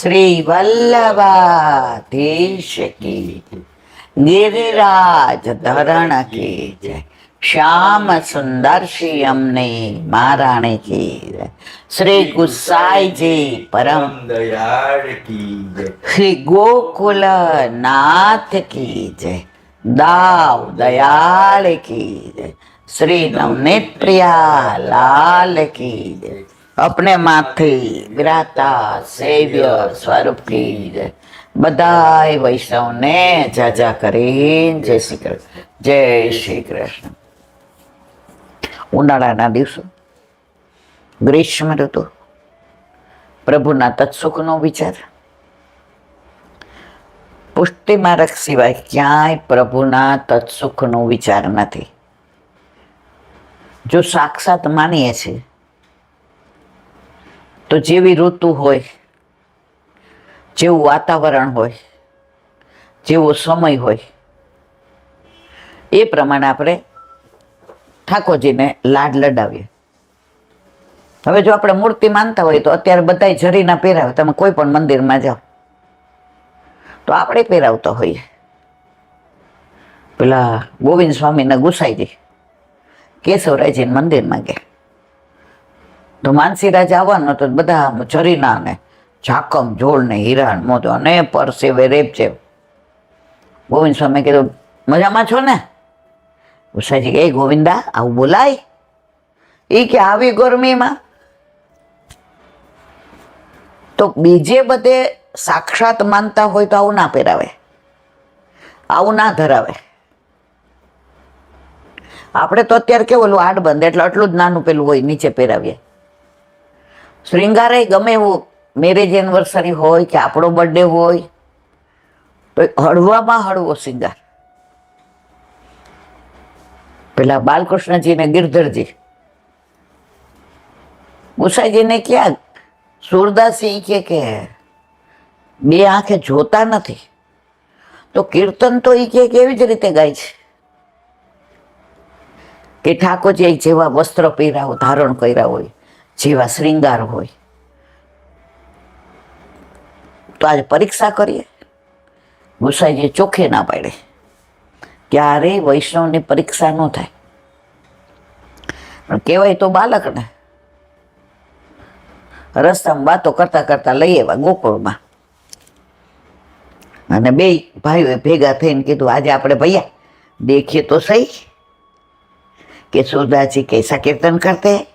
શ્રી વલ્લભાધીશ કી ગિરિરાજ ધરણ કી જય. શ્યામ સુંદર શ્રી અમને મહારાણી કી જય. શ્રી ગુસાઈજી પરમ દયાળ કી જય. શ્રી ગોકુલ નાથ કી જય. દાવ દયાળ કી જય. શ્રી નવનીત પ્રિયા લાલ કી જય. अपने माथे विराता सेव्य स्वरूप की जय. बधाई वैष्णव ने जाजा કરી જય શ્રી કૃષ્ણ. જય શ્રી કૃષ્ણ. ઉનાળાના દિવસો, ગ્રીષ્મ ઋતુ, પ્રભુના તત્સુખનો વિચાર. પુષ્ટિ માર્ગ સિવાય ક્યાંય પ્રભુના તત્સુખનો વિચાર નથી. જો સાક્ષાત માનીએ છીએ તો જેવી ઋતુ હોય, જેવું વાતાવરણ હોય, જેવો સમય હોય, એ પ્રમાણે આપણે ઠાકોરજીને લાડ લડાવીએ. હવે જો આપણે મૂર્તિ માનતા હોય તો અત્યારે બધાય જરીના પહેરાવે. તમે કોઈ પણ મંદિરમાં જાઓ તો આપણે પહેરાવતા હોઈએ. પેલા ગોવિંદ સ્વામીના ગુસાઈજી કેશવરાયજીના મંદિરમાં ગયા તો માનસી રાજા આવવાનો તો બધા જરીના ને ઝાકમ જોડ ને હીરા મોતો અને પરસેવે રેપ છે. ગોવિંદ સ્વામી કીધું, મજામાં છો ને? ગુસાઈજી કે, ગોવિંદા આવું બોલાય? એ કે આવી ગરમીમાં તો બીજે બધે સાક્ષાત માનતા હોય તો આવું ના પહેરાવે, આવું ના ધરાવે. આપણે તો અત્યારે કેવું ઓલું આડબંધ એટલે આટલું જ નાનું પેલું હોય નીચે પહેરાવીએ. શ્રૃંગારે ગમે એવું મેરેજ એનિવર્સરી હોય કે આપણો બર્થડે હોય તો હળવામાં હળવો શૃંગાર. પેલા બાલકૃષ્ણજી ને ગિરધરજી ગુસાઈજીને ક્યાં સુરદાસી કે બે આંખે જોતા નથી તો કીર્તન તો એ કેવી જ રીતે ગાય છે કે ઠાકોરજી જેવા વસ્ત્ર પહેર્યા ધારણ કર્યા હોય, જેવા શ્રૃંગાર હોય. તો આજે પરીક્ષા કરીએ. ગુસાઈજી ચોખ્ખે ના પાડે, ક્યારેય વૈષ્ણવની પરીક્ષા ન થાય. પણ કહેવાય તો બાળકને રસ્તામાં વાતો કરતા કરતા લઈ આવ્યા ગોકુળમાં, અને બે ભાઈઓએ ભેગા થઈને કીધું, આજે આપણે ભૈયા દેખીએ તો સહી કે સુરદાસજી कैसा कीर्तन करते हैं.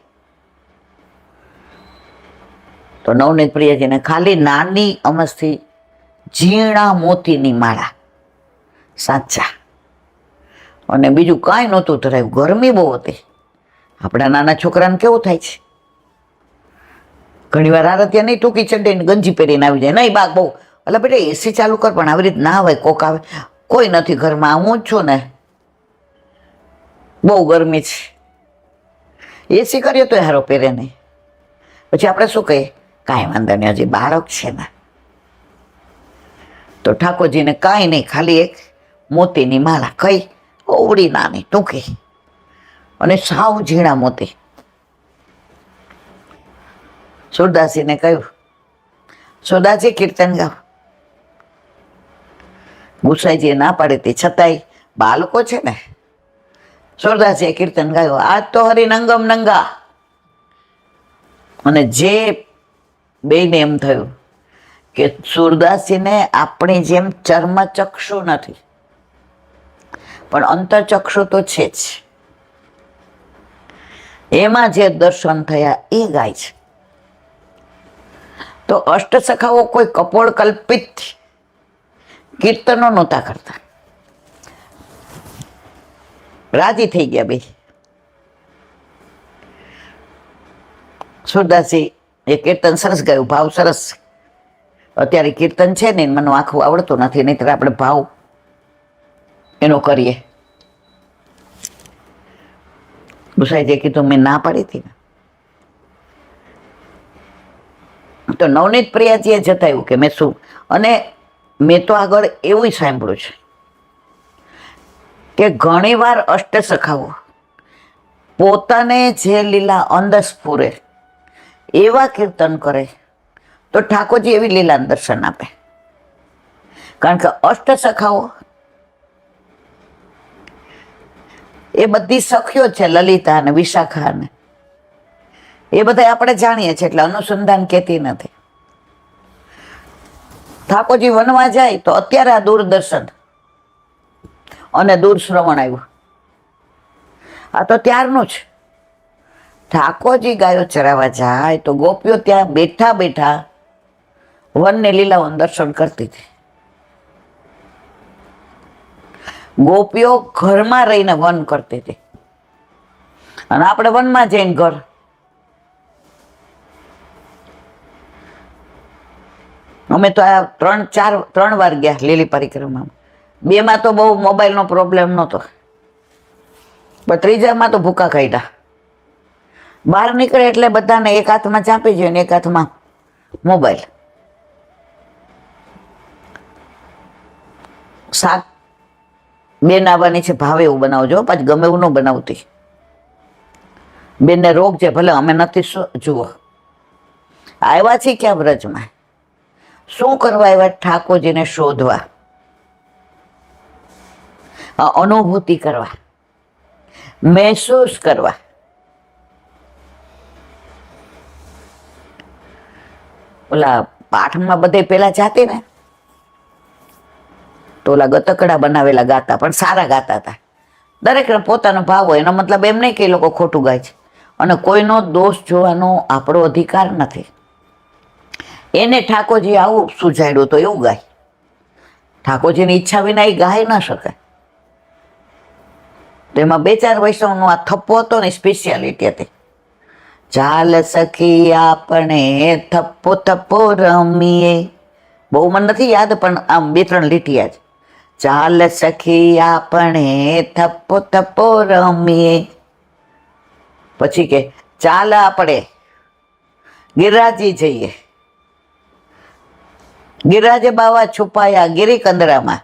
તો નવનીત પ્રિયાજીને ખાલી નાની અમસ્થી ઝીણા મોતીની માળા સાચા અને બીજું કાંઈ નહોતું ધરાયું. ગરમી બહુ હતી. આપણા નાના છોકરાને કેવું થાય છે, ઘણી વાર આરત્યા નહીં ટૂંકી ચડ્ડીને ગંજી પહેરીને આવી જાય. નહીં બાગ બહુ, એટલે બેટા એસી ચાલુ કર. પણ આવી રીતે ના આવે, કોક આવે, કોઈ નથી ઘરમાં, હું જ છું ને, બહુ ગરમી છે. એસી કરીએ તો હારો પહેરે નહીં. પછી આપણે શું કહીએ, કાંઈ વાંધો નહીં, હજી બાળક છે ને. તો ઠાકોરજીને કાંઈ નહીં, ખાલી એક મોતીની માળા, કઈ ઓવડી નાની ટૂંકી અને સાવ ઝીણા મોતી. સુરદાસીને કહ્યું, સુરદાસજી કીર્તન ગાવ. ગુસાઈજીએ ના પાડી હતી, છતાંય બાળકો છે ને. સુરદાસીએ કીર્તન ગાયું, આજ તો હરિનંગમ નંગા. અને જે બેને એમ થયું કે સુરદાસીને આપણી જેમ ચર્મચક્ષુ નથી પણ અંતરચક્ષુ તો છે જ. એમાં જે દર્શન થયા એ ગાય છે. તો અષ્ટસખાઓ કોઈ કપોળ કલ્પિત કીર્તનો નહોતા કરતા. રાજી થઈ ગયા બે. સુરદાસજી એ કીર્તન સરસ ગાયું, ભાવ સરસ. અત્યારે કીર્તન છે ને મને આખું આવડતું નથી, નહીંતર આપણે ભાવ એનો કરીએ. ગુસાઈજીએ કીધું, મેં ના પાડી હતી ને. તો નવનીત પ્રિયાજીએ જતાવ્યું કે મેં શું, અને મેં તો આગળ એવું સાંભળ્યું છે કે ઘણીવાર અષ્ટસખાઓ પોતાને જે લીલા અંદસ પૂરે એવા કીર્તન કરે તો ઠાકોરજી એવી લીલાનું દર્શન આપે. કારણ કે અષ્ટ સખાઓ એ બધી સખીઓ છે, લલિતા અને વિશાખા અને એ બધા આપણે જાણીએ છીએ, એટલે અનુસંધાન કહેતી નથી. ઠાકોરજી વનવા જાય તો અત્યારે આ દૂરદર્શન અને દૂર શ્રવણ આવ્યું, આ તો ત્યારનું જ. ઠાકોરજી ગાયો ચરાવવા જાય તો ગોપીઓ ત્યાં બેઠા બેઠા વનને લીલાઓનું દર્શન કરતી હતી. ગોપીઓ ઘરમાં રહીને વન કરતી હતી અને આપણે વનમાં જઈને ઘર. અમે તો આ 3 વાર ગયા લીલી પરિક્રમામાં. 2માં તો બહુ મોબાઈલનો પ્રોબ્લેમ નહોતો, પણ 3જામાં તો ભૂકા કાઢ્યા. બહાર નીકળે એટલે બધાને એક હાથમાં ચાંપી જોઈએ ને એક હાથમાં મોબાઈલ. શાક બેન આવવાની છે, ભાવે એવું બનાવજો, પાછું ગમે એવું ન બનાવતી. બેનને રોગ છે, ભલે અમે નથી. જુઓ આવ્યા છીએ ક્યાં વ્રજમાં, શું કરવા આવ્યા? ઠાકોરજીને શોધવા, અનુભૂતિ કરવા, મહેસૂસ કરવા. ઓલા પાઠમાં બધે પેલા જાતી ને તો ઓલા ગતકડા બનાવેલા ગાતા, પણ સારા ગાતા હતા. દરેકને પોતાનો ભાવ હોય, એનો મતલબ એમ નહીં કે એ લોકો ખોટું ગાય છે. અને કોઈનો દોષ જોવાનો આપણો અધિકાર નથી. એને ઠાકોરજી આવું સુજાડ્યું તો એવું ગાય. ઠાકોરજીની ઈચ્છા વિના એ ગાઈ ના શકે. તો એમાં 2-4 વૈષ્ણવનો આ થપ્પો હતો ને, સ્પેશિયાલિટી હતી. ચાલ સખી આપણે થપ્પો થપ્પો રમીએ. બહુ મને નથી યાદ, પણ આમ 2-3 લીટીયા જ. ચાલ સખી આપણે થપ્પો થપ્પો રમીએ. પછી કે ચાલ આપણે ગિરિરાજી જઈએ. ગિરિરાજે બાવા છુપાયા ગિરી કંદરામાં,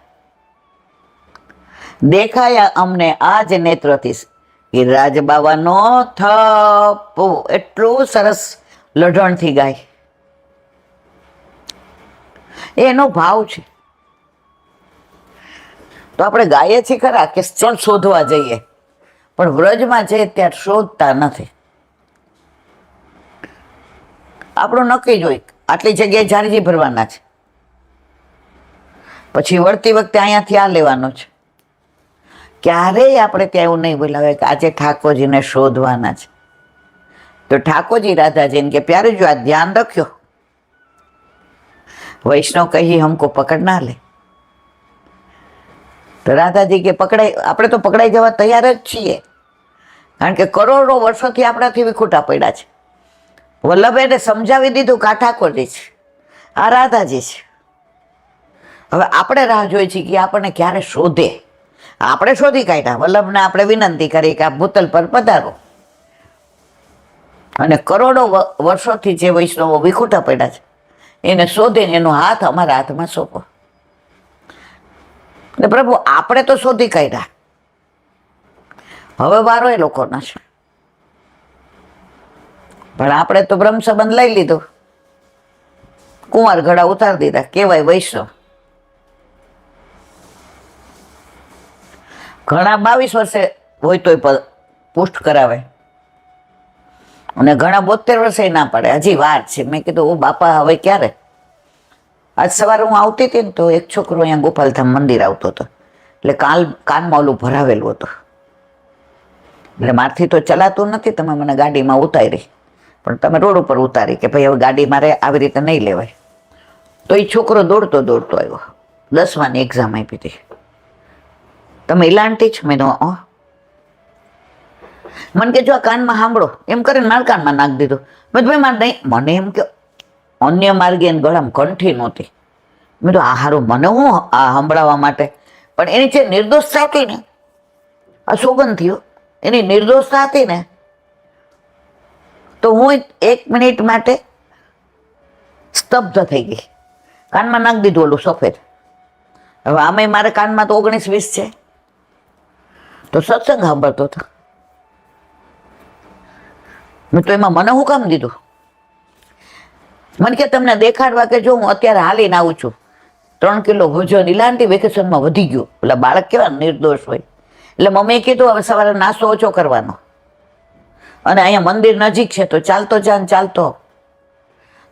દેખાયા અમને આજ નેત્રથી. ગિરિરાજ બાવાનો થપ્પો એટલું સરસ લઢણથી ગાય. એનો ભાવ છે. તો આપણે ગાઈએ છીએ ખરા કે ક્ષણ શોધવા જઈએ, પણ વ્રજમાં જઈએ ત્યારે શોધતા નથી. આપણું નક્કી જ હોય, આટલી જગ્યાએ ઝારજી ભરવાના છે, પછી વળતી વખતે અહીંયાથી આ લેવાનો છે. ક્યારેય આપણે ત્યાં એવું નહીં બોલાવે કે આજે ઠાકોરજીને શોધવાના છે. તો ઠાકોરજી રાધાજીને કે પ્યારે જો આ ધ્યાન રખ્યો, વૈષ્ણવ કહી હમકો પકડ ના લે. તો રાધાજી કે પકડાઈ, આપણે તો પકડાઈ જવા તૈયાર જ છીએ, કારણ કે કરોડો વર્ષોથી આપણાથી વિખૂટા પડ્યા છે. વલ્લભે સમજાવી દીધું કે આ ઠાકોરજી છે, આ રાધાજી છે. હવે આપણે રાહ જોઈએ છીએ કે આપણને ક્યારે શોધે. આપણે શોધી કાઢ્યા, વલ્લભને આપણે વિનંતી કરી કે આ ભૂતલ પર પધારો. અને કરોડો વર્ષોથી જે વૈષ્ણવો વિખૂટા પડ્યા છે એને શોધે, એનો હાથ અમારા હાથમાં સોંપો. ને પ્રભુ આપણે તો શોધી કાઢ્યા, હવે વારો એ લોકોનો છે. પણ આપણે તો બ્રહ્મ સંબંધ લઈ લીધો, કુંવાર ઘડા ઉતારી દીધા, કેવાય વૈષ્ણવ. ઘણા 22 વર્ષે હોય તોય પુષ્ટ કરાવે, અને ઘણા 72 વર્ષે ના પાડે, હજી વાર છે. મેં કીધું ઓ બાપા હવે ક્યારે? આજ સવારે હું આવતી હતી ને તો એક છોકરો અહીંયા ગોપાલધામ મંદિર આવતો હતો, એટલે કાનમાં ઓલું ભરાવેલું હતું. એટલે મારથી તો ચલાતું નથી, તમે મને ગાડીમાં ઉતારી, પણ તમે રોડ ઉપર ઉતારી કે ભાઈ હવે ગાડી મારે આવી રીતે નહીં લેવાય. તો એ છોકરો દોડતો દોડતો આવ્યો, 10માની એક્ઝામ આપી હતી. તમે ઇલાંટી જ? મેં મને કે જો આ કાનમાં સાંભળો, એમ કરીને મારા કાનમાં નાખી દીધું. મેં ભાઈ મારે નહીં, મને એમ કે અન્ય માર્ગે એને ગળામાં કંઠી નહોતી. મેં તો આ હારું મને હું આ સંભળાવવા માટે, પણ એની જે નિર્દોષતા હતી ને, આ સોગંદ થયો, એની નિર્દોષતા હતી ને, તો હું 1 મિનિટ માટે સ્તબ્ધ થઈ ગઈ. કાનમાં નાખી દીધું ઓલું સફેદ. હવે આમે મારા કાનમાં તો 19-20 છે, તો સત્સંગ સાંભળતો હતો. મેં તો એમાં મને હું કામ દીધું? મને કે તમને દેખાડવા કે જો હું અત્યારે હાલીને આવું છું, 3 કિલો વજન ઇલાન્ટી વેકેશનમાં વધી ગયું. એટલે બાળક કેવા નિર્દોષ હોય. એટલે મમ્મીએ કીધું હવે સવારે નાસ્તો ઓછો કરવાનો, અને અહીંયા મંદિર નજીક છે તો ચાલતો જા ને ચાલતો.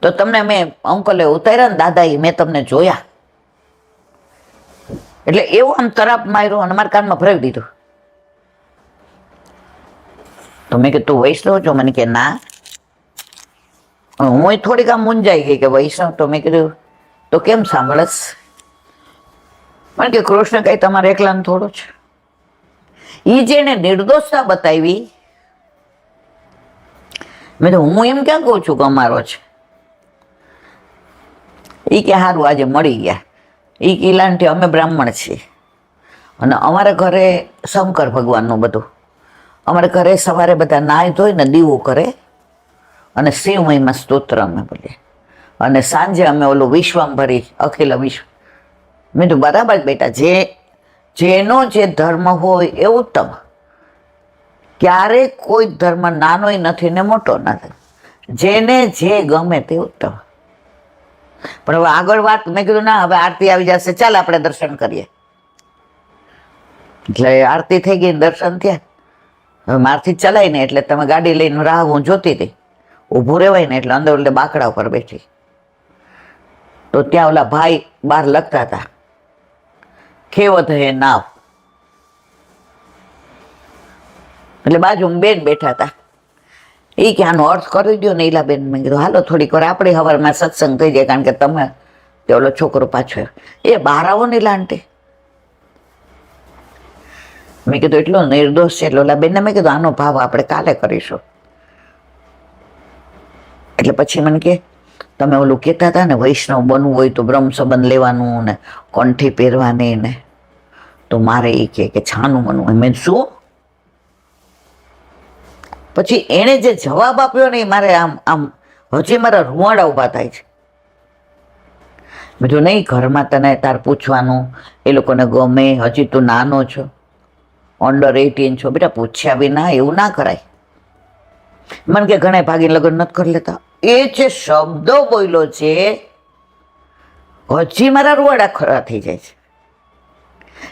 તો તમને મેં અંકલે ઉતાર્યા ને દાદાએ, મેં તમને જોયા. એટલે એવું આમ તરાપ માર્યો અને મારા કાનમાં ભરાવી દીધું. તો મેં કીધું તું વૈષ્ણવ છો? મને કે ના. હું થોડીક આમ મૂંઝાઈ ગઈ કે વૈષ્ણવ? તો મેં કીધું તો કેમ સાંભળસ? મને કે કૃષ્ણ કઈ તમારે એકલાને થોડો છે. એ જેને નિર્દોષતા બતાવી, મેં તો હું એમ ક્યાં કહું છું કે અમારો છે. એ કે સારું આજે મળી ગયા. એ કિલાંટી અમે બ્રાહ્મણ છીએ અને અમારા ઘરે શંકર ભગવાનનું બધું. અમારા ઘરે સવારે બધા નાહી ધોઈને દીવો કરે અને શિવ મહિમા સ્તોત્ર અમે બોલીએ, અને સાંજે અમે ઓલું વિશ્વાંભરી અખિલ વિશ્વ. મેં તો બરાબર બેટા, જેનો જે ધર્મ હોય એ ઉત્તમ. ક્યારેક કોઈ ધર્મ નાનોય નથી ને મોટો નથી. જેને જે ગમે તે ઉત્તમ. પણ હવે આગળ વાત, મેં કીધું ના હવે આરતી આવી જશે, ચાલ આપણે દર્શન કરીએ. એટલે આરતી થઈ ગઈ, દર્શન થયા. હવે મારથી ચલાય ને એટલે તમે ગાડી લઈને રાહ હું જોતી હતી. ઊભું રહેવાય ને એટલે અંદર એટલે બાકડા ઉપર બેઠી. તો ત્યાં ઓલા ભાઈ બહાર લખતા હતા, ખેવત હે નાવ. એટલે બાજુ બેન બેઠા હતા. એ કે આનો અર્થ કરી દો ને ઈલાબેન. મેં કીધું હાલો થોડીક વાર આપણે હવારમાં સત્સંગ થઈ જાય, કારણ કે તમે તે ઓલો છોકરો પાછો એ બહાર આવો ને લાંટી. મેં કીધું એટલો નિર્દોષ છે. એટલે ઓલા બેનને મેં કીધું આનો ભાવ આપણે કાલે કરીશું. એટલે પછી મને કે તમે ઓલું કહેતા હતા ને વૈષ્ણવ બનવું હોય તો બ્રહ્મ સંબંધ લેવાનું ને કંઠી પહેરવાની ને, તો મારે એ કે છાનું બનવું હોય. મેં શું? પછી એણે જે જવાબ આપ્યો ને મારે આમ હજી મારા રૂવાડા ઊભા થાય છે. બીજું નહીં, ઘરમાં તને તાર પૂછવાનું, એ લોકોને ગમે, હજી તું નાનો છો, અંડર 18 છો, બેટા પૂછ્યા બી ના, એવું ના કરાય. મને કે ઘણા ભાગીને લગ્ન નથી કરી લેતા. એ જે શબ્દો બોલ્યો છે હજી મારા રૂવાડા ખરા થઈ જાય છે.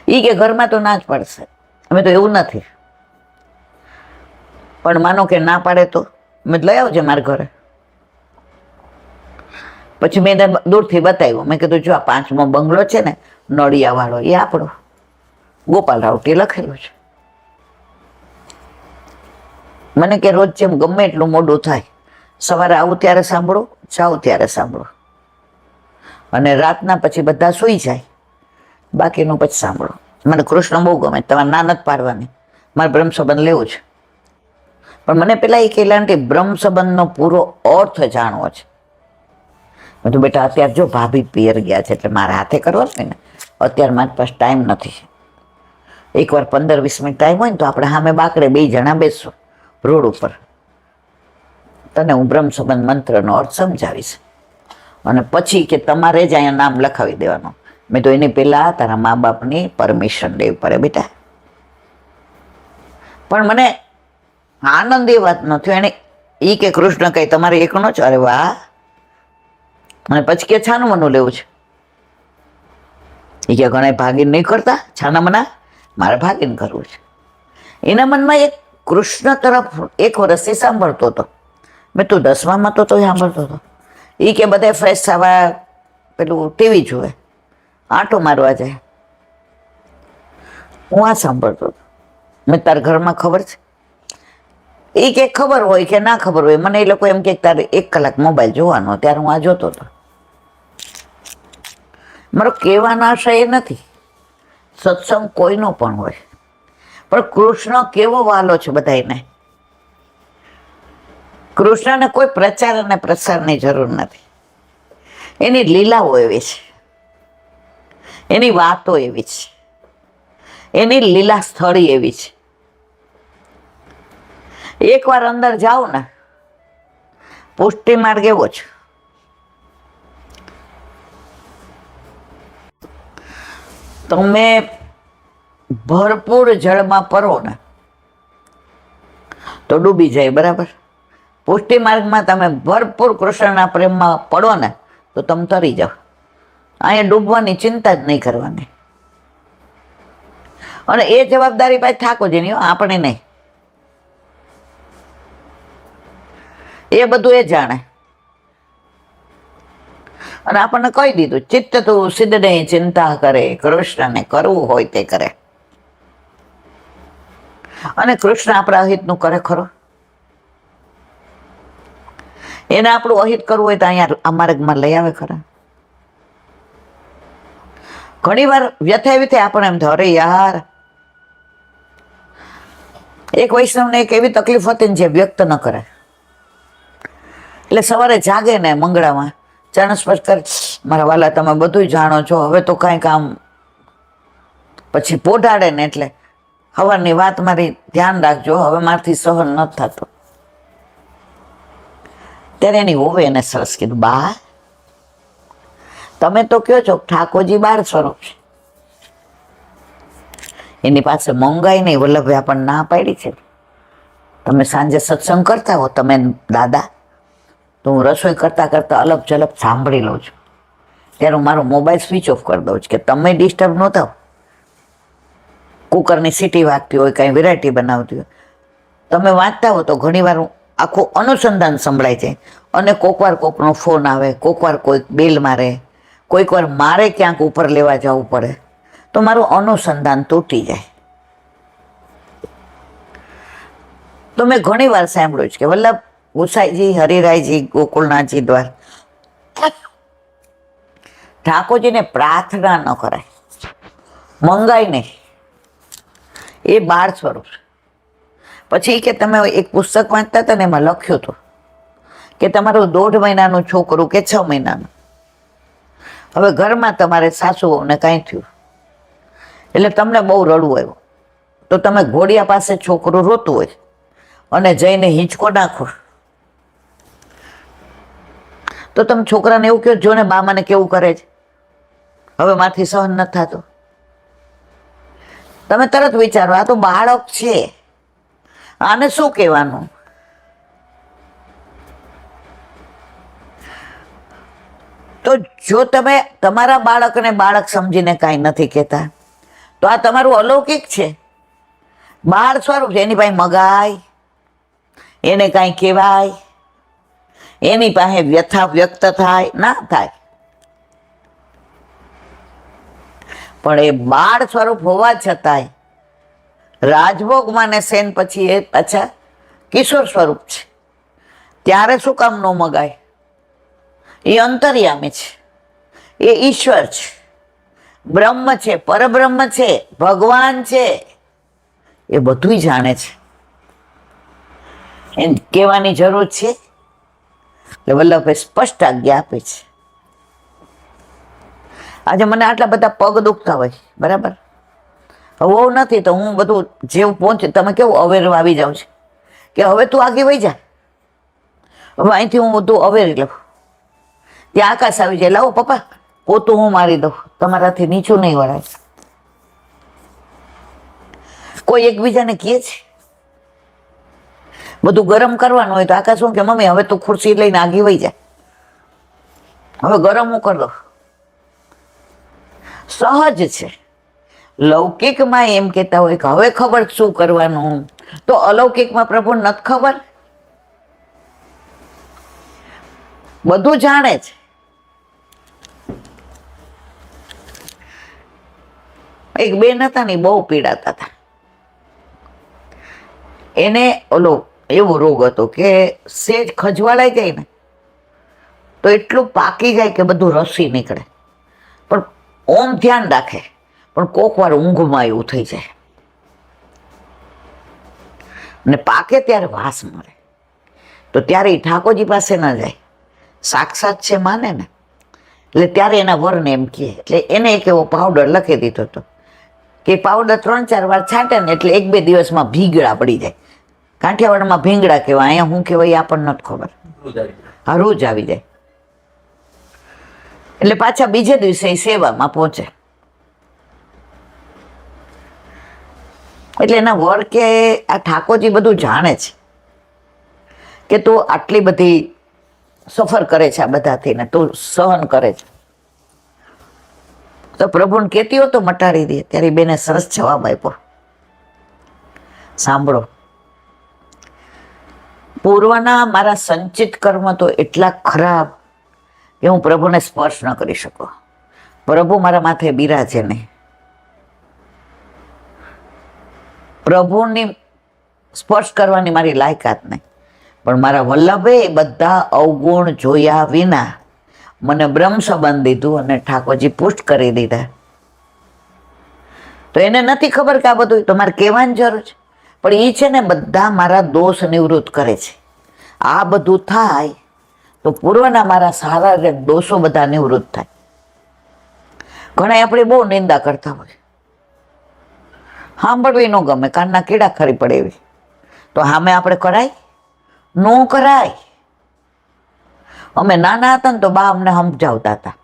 એ કે ઘરમાં તો ના જ પાડશે. અમે તો એવું નથી. પણ માનો કે ના પાડે તો મેં લઈ આવજે મારા ઘરે. પછી મેં એને દૂરથી બતાવ્યું. મેં કીધું જો આ 5મો બંગલો છે ને નળિયા વાળો, એ આપણો ગોપાલ રાવટી લખેલું છે. મને કે રોજ જેમ ગમે એટલું મોડું થાય, સવારે આવું ત્યારે સાંભળો, જાઉં ત્યારે સાંભળો, અને રાતના પછી બધા સૂઈ જાય, બાકીનું પછી સાંભળો. મને કૃષ્ણ બહુ ગમે, તમારે ના નથી પાડવાની, મારે બ્રહ્મ સંબંધ લેવું છે. પણ મને પેલા એ કહેલા કે બ્રહ્મ સંબંધનો પૂરો અર્થ જાણવો છે. મેં તો બેટા અત્યારે જો ભાભી પિયર ગયા છે એટલે મારે હાથે કરવાનું ને, અત્યારે મારી પાસે ટાઈમ નથી. એકવાર 15-20 મિનિટ ટાઈમ હોય ને તો આપણે સામે બાકડે 2 જણા બેસશું રોડ ઉપર, તને હું બ્રહ્મ સંબંધ મંત્રનો અર્થ સમજાવીશ, અને પછી કે તમારે જ અહીંયા નામ લખાવી દેવાનું. મેં તો એની પહેલા તારા મા બાપની પરમિશન લેવી પડે બેટા. પણ મને આનંદ એ વાત ન થયો. એને એ કે કૃષ્ણ કઈ તમારે એકનો છે? અરે વાહ. અને પછી કે છાનું મનું લેવું છે. એ કે ઘણા ભાગીને નહીં કરતા છાના મના, મારે ભાગીને કરવું છે. એના મનમાં એક કૃષ્ણ તરફ 1 વર્ષથી સાંભળતો હતો. મેં તું 10માં તો સાંભળતો હતો. એ કે બધા ફ્રેશ થવા પેલું ટીવી જુએ, આંટો મારવા જાય, હું આ સાંભળતો હતો. મેં તારા ઘરમાં ખબર છે? એ કે ખબર હોય કે ના ખબર હોય, મને એ લોકો એમ કે તારે 1 કલાક મોબાઈલ જોવાનો, ત્યારે હું આ જોતો હતો. મારો કહેવાનો આશય એ નથી, સત્સંગ કોઈનો પણ હોય, પણ કૃષ્ણ કેવો વાલો છે બધાને. કૃષ્ણને કોઈ પ્રચાર અને પ્રસારની જરૂર નથી. એની લીલાઓ એવી છે, એની વાતો એવી છે, એની લીલા સ્થળી એવી છે. એકવાર અંદર જાઓ ને, પુષ્ટિ માર્ગ એવો છે. તમે ભરપૂર જળમાં પરો ને તો ડૂબી જાય, બરાબર. પુષ્ટિ માર્ગમાં તમે ભરપૂર કૃષ્ણના પ્રેમમાં પડો ને તો તમે તરી જાઓ. અહીંયા ડૂબવાની ચિંતા જ નહીં કરવાની. અને એ જવાબદારી પાછી ઠાકોરજીની, આપણે નહીં. એ બધું એ જાણે. અને આપણને કહી દીધું, ચિત્ત તું સિદ્ધને ચિંતા કરે, કૃષ્ણને કરવું હોય તે કરે. અને કૃષ્ણ આપણા અહિતનું કરે ખરો? એને આપણું અહિત કરવું હોય તો અહીંયા આ માર્ગમાં લઈ આવે ખરા? ઘણી વાર વ્યથા એવી થાય આપણે એમ થાય, અરે યાર, એક વૈષ્ણવને એક એવી તકલીફ હતી ને જે વ્યક્ત ન કરે. એટલે સવારે જાગે ને મંગળામાં ચરણ સ્પર્શ કરે, મારા વાલા તમે બધું જાણો છો, હવે તો કાંઈ કામ. પછી પોઢાડે ને એટલે સવારની વાત મારી ધ્યાન રાખજો, હવે મારથી સહન નથી થતું. ત્યારે એની હોવે એને સરસ કીધું, બા તમે તો કહો છો ઠાકોરજી 12 સ્વરૂપ છે, એની પાસે મોંઘાઈ નહીં. વલ્લભભાઈ આપણને ના પાડી છે. તમે સાંજે સત્સંગ કરતા હો તમે દાદા, તો હું રસોઈ કરતા કરતા અલગ જલપ સાંભળી લઉં છું. ત્યારે હું મારો મોબાઈલ સ્વિચ ઓફ કરી દઉં છું કે તમે ડિસ્ટર્બ ન થાવ. કુકરની સીટી વાગતી હોય, કાંઈ વેરાયટી બનાવતી હોય, તમે વાંચતા હો તો ઘણી વાર આખું અનુસંધાન સંભળાય છે. અને કોકવાર કોકનો ફોન આવે, કોકવાર કોઈક બેલ મારે, કોઈક વાર મારે ક્યાંક ઉપર લેવા જવું પડે, તો મારું અનુસંધાન તૂટી જાય. તો મેં ઘણી વાર સાંભળ્યું છે કે વલ્લભ ગુસાઈજી, હરિરાયજી, ગોકુળનાથજી દ્વારા ઠાકોરજીને પ્રાર્થના ન કરાય, મંગાય નહીં. એ 12 સ્વરૂપ. પછી કે તમે એક પુસ્તક વાંચતા હતા ને એમાં લખ્યું હતું કે તમારું 1.5 મહિનાનું છોકરું કે 6 મહિનાનું, હવે ઘરમાં તમારે સાસુઓને કાંઈ થયું એટલે તમને બહુ રડવું આવ્યું, તો તમે ઘોડિયા પાસે છોકરું રોતું હોય અને જઈને હિંચકો નાખો, તો તમે છોકરાને એવું કહો, જો ને બા મને કેવું કરે છે, હવે મારથી સહન નથી થતું. તમે તરત વિચારો, આ તો બાળક છે, આને શું કહેવાનું? તો જો તમે તમારા બાળકને બાળક સમજીને કાંઈ નથી કહેતા, તો આ તમારું અલૌકિક છે, 12 સ્વરૂપ છે. એની પાસે મગાય, એને કાંઈ કહેવાય, એની પાસે વ્યથા વ્યક્ત થાય ના થાય, પણ એ 12 સ્વરૂપ હોવા છતાંય રાજભોગમાં ને સેન પછી એ પાછા કિશોર સ્વરૂપ છે. ત્યારે શું કામ ન મગાય? એ અંતર્યામી છે, એ ઈશ્વર છે, બ્રહ્મ છે, પરબ્રહ્મ છે, ભગવાન છે, એ બધું જાણે છે. એને કહેવાની જરૂર છે? એટલે વલ્લભભાઈ સ્પષ્ટ આજ્ઞા આપી છે. આજે મને આટલા બધા પગ દુખતા હોય, બરાબર, હવે નથી તો હું બધું જેવું પહોંચે, તમે કેવું અવેર આવી જાવ છે કે હવે તું આગળ વહી જા, હવે અહીંથી હું બધું અવેરી લઉં. ત્યાં આકાશ આવી જાય, લાવો પપ્પા પોતું હું મારી દઉં, તમારાથી નીચું નહીં વળાય. કોઈ એકબીજાને કહે છે? બધું ગરમ કરવાનું હોય તો આકાશ શું કે, મમ્મી હવે તું ખુરશી લઈને આગી વહી જાય, હવે ગરમ હું કરી દઉં. સહજ છે. લૌકિકમાં એમ કહેતા હોય કે હવે ખબર શું કરવાનું, તો અલૌકિકમાં પ્રભુ નથી ખબર? બધું જાણે છે. એક બેન હતા ને, બહુ પીડાતા હતા. એને ઓલો એવો રોગ હતો કે સેજ ખજવાળાઈ જાય ને તો એટલું પાકી જાય કે બધું રસી નીકળે, પણ ઓમ ધ્યાન રાખે, પણ કોક વાર ઊંઘમાં એવું થઈ જાય ને પાકે ત્યારે વાસ મળે, તો ત્યારે ઠાકોરજી પાસે ન જાય, સાક્ષાત છે માને ને, એટલે ત્યારે એના વરને એમ કહે. એટલે એને એક એવો પાવડર લખી દીધો હતો કે પાવડર 3-4 વાર છાંટે ને એટલે 1-2 દિવસમાં ભીંગડા પડી જાય. કાઠિયાવાડમાં ભીંગડા કહેવાય, અહીંયા શું કહેવાય આપણને નથી ખબર. હા, રોજ આવી જાય. એટલે પાછા બીજે દિવસે એ સેવામાં પહોંચે. એટલે એના વર કે આ ઠાકોરજી બધું જાણે છે કે તું આટલી બધી સફર કરે છે આ બધાથી ને તું સહન કરે છે. તો પ્રભુને કહેતી હો તો મટાડી દે. ત્યારે બેને સરસ જવાબ આપ્યો. સાંભળો, પૂર્વના મારા સંચિત કર્મ તો એટલા ખરાબ કે હું પ્રભુને સ્પર્શ ન કરી શકું. પ્રભુ મારા માથે બિરાજે નહીં. પ્રભુની સ્પર્શ કરવાની મારી લાયકાત નહીં. પણ મારા વલ્લભે બધા અવગુણ જોયા વિના મને બ્રહ્મ સંબંધ દીધું અને ઠાકોરજી પુષ્ટ કરી દીધા. તો એને નથી ખબર કે આ બધું તમારે કહેવાની જરૂર છે. પણ એ છે ને બધા મારા દોષ નિવૃત્ત કરે છે. આ બધું થાય તો પૂર્વના મારા સારા દોષો બધા નિવૃત્ત થાય. ઘણા આપણે બહુ નિંદા કરતા હોય, સાંભળવી ન ગમે, કાનના કીડા ખરી પડે એવી. તો સામે આપણે કરાય? ન કરાય. અમે નાના હતા ને તો બા અમને સમજાવતા હતા.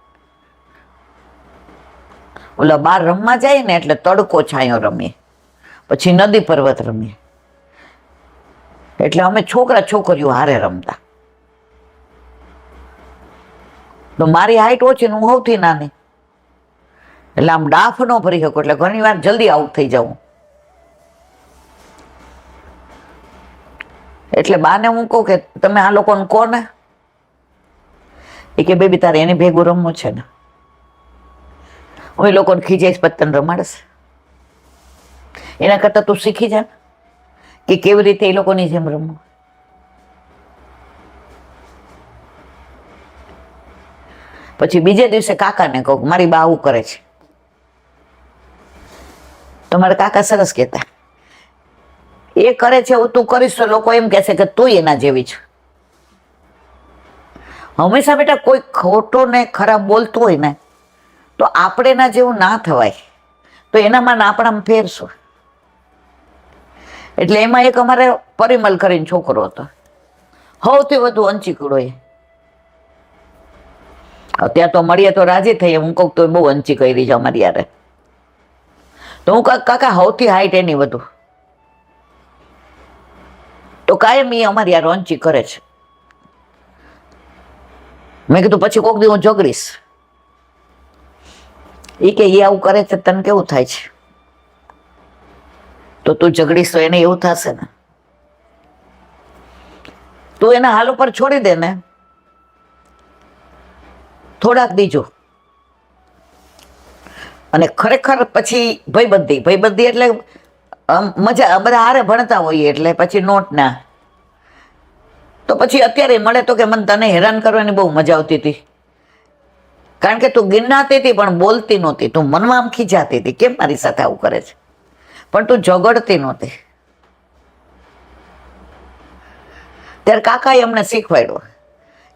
ઓલા બાર રમવા જાય ને એટલે તડકો છાંયો રમીએ, પછી નદી પર્વત રમીએ. એટલે અમે છોકરા છોકરીઓ હારે રમતા. તો મારી હાઈટ ઓછી ને હું સૌથી નાની, એટલે આમ ડાફ ન ભરી શકું. એટલે ઘણી વાર જલ્દી આઉટ થઈ જાઉં. એટલે બાને હું કહું કે તમે આ લોકોને કહો ને. એ કે બેબી તારે એની ભેગું રમવું છે ને. હું એ લોકોને ખીજાઈશ પત્તન રમાડશે. એના કરતાં તું શીખી જા કે કેવી રીતે એ લોકોની જેમ રમવું. પછી બીજે દિવસે કાકાને કહું મારી બા આવું કરે છે. તો મારા કાકા સરસ કહેતા, એ કરે છે એવું તું કરીશ તો લોકો એમ કહેશે કે તું એના જેવી છે. હંમેશા બેટા કોઈ ખોટો ને ખરાબ બોલતું હોય ને તો આપણે એના જેવું ના થવાય. તો એનામાં આપણામાં ફેરશું. એટલે એમાં એક અમારે પરિમલ કરીને છોકરો હતો, સૌથી વધુ અંચીકડો. એ ત્યાં તો મળીએ તો રાજી થઈ. હું કહું તો બહુ અંચી કરી છે અમારી યારે. તો હું કાકા સૌથી હાઈટ એની વધુ. તો કાયમ એ અમારી યાર અંચી કરે છે. મેં કીધું પછી કોક દી હું ઝઘડીશ. એ કે એ આવું કરે છે તને કેવું થાય છે? તો તું ઝઘડીશ તો એને એવું થશે ને. તું એના હાલ ઉપર છોડી દે ને થોડાક બીજો. અને ખરેખર પછી ભાઈબંધી એટલે મજા, બધા હારે ભણતા હોઈએ એટલે પછી નોટ ના. તો પછી અત્યારે મળે તો કે મને તને હેરાન કરવાની બહુ મજા આવતી હતી, કારણ કે તું ગિન્નાતી હતી પણ બોલતી નહોતી. તું મનમાં આમ ખીજાતી હતી કેમ મારી સાથે આવું કરે છે, પણ તું ઝઘડતી નહોતી. ત્યારે કાકાએ અમને શીખવાડ્યું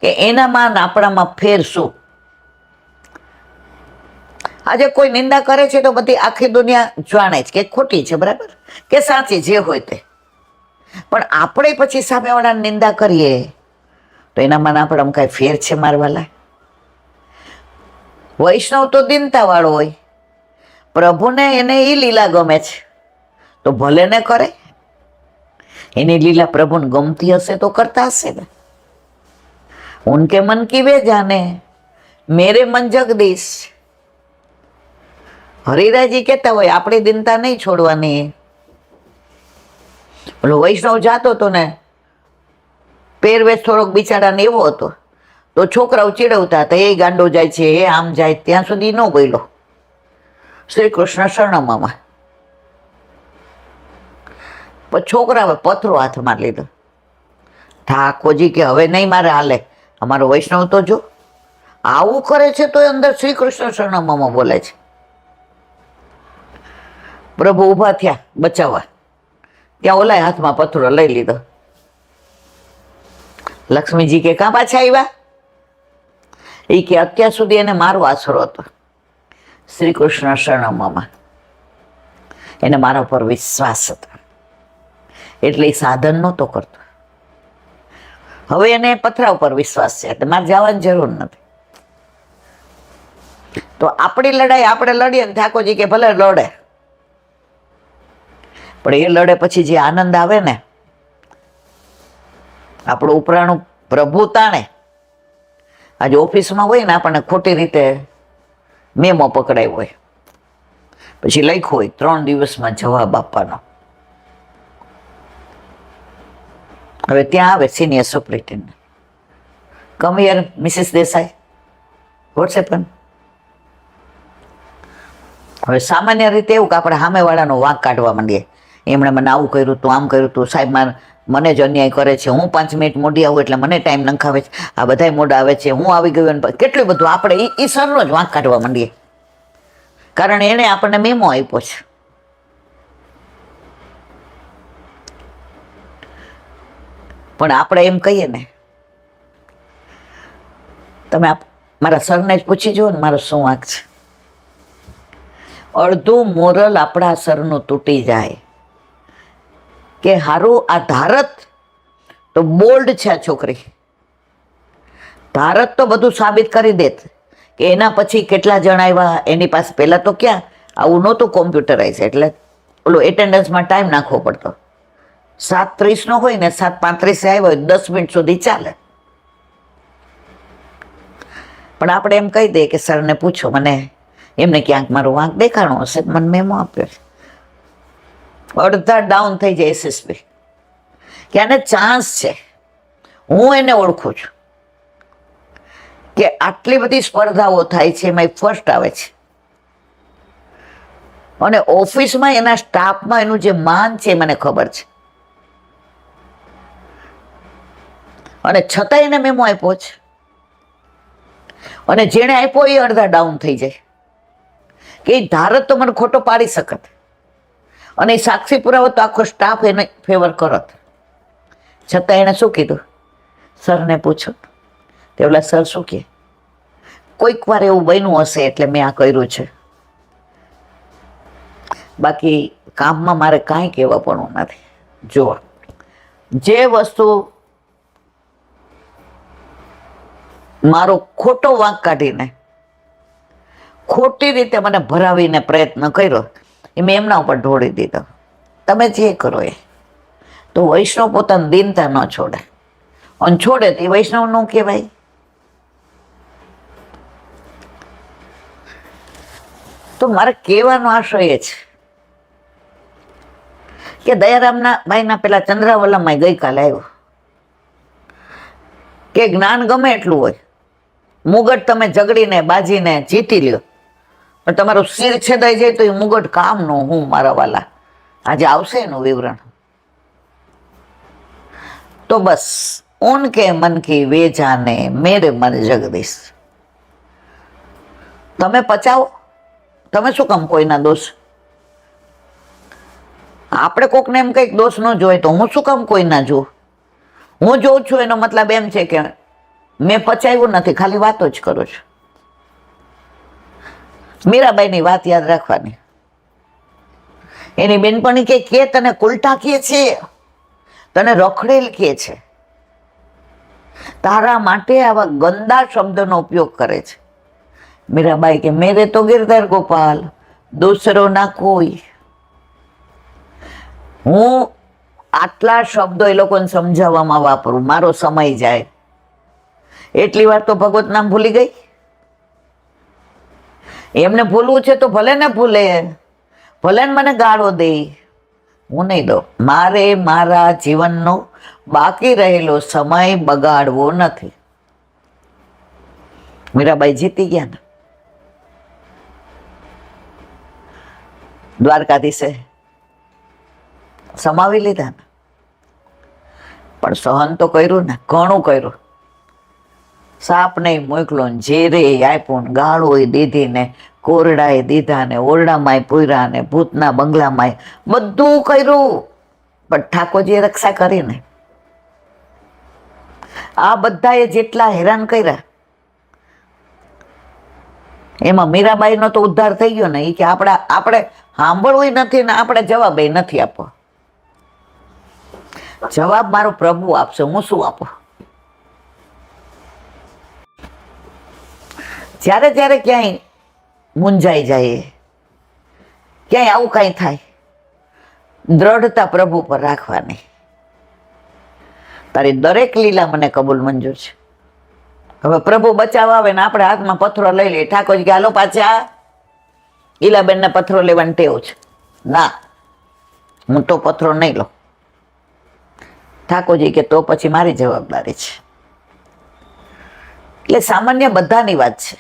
કે એનામાં આપણામાં ફેર શું. આજે કોઈ નિંદા કરે છે તો બધી આખી દુનિયા જાણે છે કે ખોટી છે, બરાબર, કે સાચી, જે હોય તે. પણ આપણે પછી સામેવાળાની નિંદા કરીએ તો એનામાં આપણામાં કાંઈ ફેર છે મારવાલા? વૈષ્ણવ તો દીનતા વાળો હોય, પ્રભુને એને એ લીલા ગમે છે તો ભલે ને કરે. એની લીલા પ્રભુને ગમતી હશે તો કરતા હશે ને. ઉનકે મન કી વે જાને, મેરે મન જગદીશ. હરિરાયજી કહેતા હોય આપણી દિનતા નહીં છોડવાની. ઓલો વૈષ્ણવ જાતો હતો ને, પહેરવેશ થોડોક બિચારાને એવો હતો તો છોકરાઓ ચીડવતા હતા, એ ગાંડો જાય છે, એ આમ જાય. ત્યાં સુધી ન બોલ્યો. શ્રી કૃષ્ણ શરણમાં પછી છોકરાએ પથરો હાથમાં લીધો. ઠાકોરજી કે હવે નહીં મારે હાલે. અમારો વૈષ્ણવ તો જો આવું કરે છે તો અંદર શ્રી કૃષ્ણ શરણમાં બોલે છે. પ્રભુ ઊભા થયા બચાવવા, ત્યાં ઓલાય હાથમાં પથરો લઈ લીધો. લક્ષ્મીજી કે કાં પાછા આવ્યા? એ કે અત્યાર સુધી એને મારો આશરો હતો, શ્રી કૃષ્ણ શરણમાં. એને મારા પર વિશ્વાસ હતો એટલે એ સાધન નહોતો કરતો. હવે એને પથરા ઉપર વિશ્વાસ છે એટલે મારે જવાની જરૂર નથી. તો આપણી લડાઈ આપણે લડીએ ને ઠાકોરજી કે ભલે લડે, પણ એ લડે પછી જે આનંદ આવે ને આપણું ઉપરાણું પ્રભુ તાણે. આજે ઓફિસમાં હોય ને આપણને ખોટી રીતે મેમો પકડાયો હોય, પછી લખ્યું હોય 3 દિવસમાં જવાબ આપવાનો. હવે ત્યાં આવે senior superintendent, come here Mrs Desai, what's happen. હવે સામાન્ય રીતે એવું કે આપણે સામેવાળાનો વાંક કાઢવા માંડીએ, એમણે મને આવું કર્યું તું, આમ કર્યું તું, સાહેબ મને જ અન્યાય કરે છે, હું 5 મિનિટ મોડી આવું એટલે મને ટાઈમ નંખાવે છે, આ બધાય મોડા આવે છે, હું આવી ગયો ને કેટલું બધું આપણે એ સરનો જ વાંક કાઢવા માંડીએ, કારણ એણે આપણને મેમો આપ્યો છે. પણ આપણે એમ કહીએ ને, તમે મારા સરને જ પૂછી જુઓ ને મારો શું વાંક છે. અડધું મોરલ આપણા સરનું તૂટી જાય કે હારું આ ધારત તો બોલ્ડ છે, આ છોકરી ધારત તો બધું સાબિત કરી દેત કે એના પછી કેટલા જણ આવ્યા એની પાસે. પહેલા તો ક્યાં આવું નહોતું કોમ્પ્યુટરાઇઝ, એટલે ઓલો એટેન્ડન્સમાં ટાઈમ નાખવો પડતો. 7:30 નો હોય ને 7:35 આવ્યો હોય 10 મિનિટ સુધી ચાલે. પણ આપણે એમ કહી દઈએ કે સરને પૂછો, મને એમને ક્યાંક મારો વાંક દેખાણો હશે, મને મેમો આપ્યો છે. અડધા ડાઉન થઈ જાય એસએસપી કે આને ચાન્સ છે. હું એને ઓળખું છું કે આટલી બધી સ્પર્ધાઓ થાય છે, એમાં ફર્સ્ટ આવે છે, અને ઓફિસમાં એના સ્ટાફમાં એનું જે માન છે મને ખબર છે, અને છતાં એને મેમો આપ્યો છે. અને જેણે આપ્યો એ અડધા ડાઉન થઈ જાય કે એ ધારત તો મને ખોટો પાડી શકત, અને એ સાક્ષી પુરાવો તો આખો સ્ટાફ એને ફેવર કરત. છતાં એણે શું કીધું, સરને પૂછો. તે ઓલા સર શું કહે, કોઈક વાર એવું બન્યું હશે એટલે મેં આ કર્યું છે, બાકી કામમાં મારે કાંઈ કહેવા પણ નથી. જુઓ, જે વસ્તુ મારો ખોટો વાંક કાઢીને ખોટી રીતે મને ભરાવીને પ્રયત્ન કર્યો એ મેં એમના ઉપર ઢોળી દીધો. તમે જે કરો એ તો વૈષ્ણવ પોતાની દીનતા ન છોડે, અને છોડે તો એ વૈષ્ણવ નું કહેવાય. તો મારે કહેવાનો આશય એ છે કે દયારામના ભાઈના પેલા ચંદ્રાવલમમાં ગઈકાલે આવ્યો કે જ્ઞાન ગમે એટલું હોય, મુગટ તમે ઝઘડીને બાજીને જીતી લ્યો, પણ તમારું શિર છેદાઈ જાય તો એ મુગટ કામનું. હું મારા વાલા આજે આવશે એનું વિવરણ. તો બસ ઉનકે મન કી વે જાને મેરે મન જગદીશ. તમે પચાવો, તમે શું કામ કોઈના દોષ, આપણે કોકને એમ કંઈક દોષ ન જોઈ તો હું શું કામ કોઈ ના જોઉં. હું જોઉં છું એનો મતલબ એમ છે કે મેં પચાવ્યું નથી, ખાલી વાતો જ કરું છું. મીરાબાઈની વાત યાદ રાખવાની. એની બેનપણી કે તને કુલટા કહે છે, તને રખડેલ કહે છે, તારા માટે આવા ગંદા શબ્દનો ઉપયોગ કરે છે. મીરાબાઈ કે મેરે તો ગિરધર ગોપાલ દૂસરો ના કોઈ. હું આટલા શબ્દો એ લોકોને સમજાવવામાં વાપરું, મારો સમય જાય. એટલી વાર તો ભગવત નામ ભૂલી ગઈ. એમને ભૂલવું છે તો ભલે ને ભૂલે, ભલે ને મને ગાળો દે, હું નહીં દઉં. મારે મારા જીવનનો બાકી રહેલો સમય બગાડવો નથી. મીરાબાઈ જીતી ગયા ને, દ્વારકાધીશે સમાવી લીધા ને, પણ સહન તો કર્યું ને, ઘણું કર્યું. સાપ નહીં મોકલો ને, ઝેરે આપ્યું ને, ગાળોય દીધી ને, કોરડાએ દીધા ને, ઓરડામાંય પૂર્યા ને, ભૂતના બંગલામાંય બધું કર્યું, પણ ઠાકોરજીએ રક્ષા કરી ને. આ બધાએ જેટલા હેરાન કર્યા એમાં મીરાબાઈનો તો ઉદ્ધાર થઈ ગયો ને. એ કે આપણે સાંભળવું નથી ને આપણે જવાબ એ નથી આપવો. જવાબ મારો પ્રભુ આપશે, હું શું આપું. જ્યારે જ્યારે ક્યાંય મૂંઝાઈ જાય, ક્યાંય આવું કાંઈ થાય, દ્રઢતા પ્રભુ પર રાખવાની. તારી દરેક લીલા મને કબૂલ મંજૂર છે. હવે પ્રભુ બચાવવા આવે ને આપણે હાથમાં પથ્થરો લઈ લઈએ. ઠાકોરજી કે હાલો પાછા, ઈલાબેનને પથ્થરો લેવાની ટેવ છે. ના, હું તો પથ્થરો નહીં લઉં. ઠાકોરજી કે તો પછી મારી જવાબદારી છે. એટલે સામાન્ય બધાની વાત છે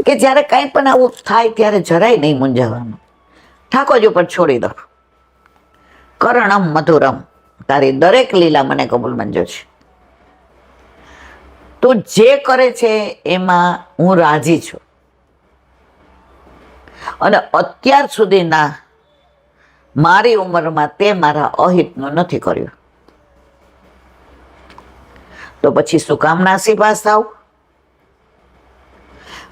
કે જ્યારે કાંઈ પણ આવું થાય ત્યારે જરાય નહીં મૂંઝાવાનું. ઠાકોરજી ઉપર છોડી દો. કરણમ મધુરમ, તારી દરેક લીલા મને કબૂલ મંજૂર છે. તું જે કરે છે એમાં હું રાજી છું. અને અત્યાર સુધીના મારી ઉંમરમાં તે મારા અહિતનું નથી કર્યું, તો પછી શું કામ નાસીપાસ થાવ?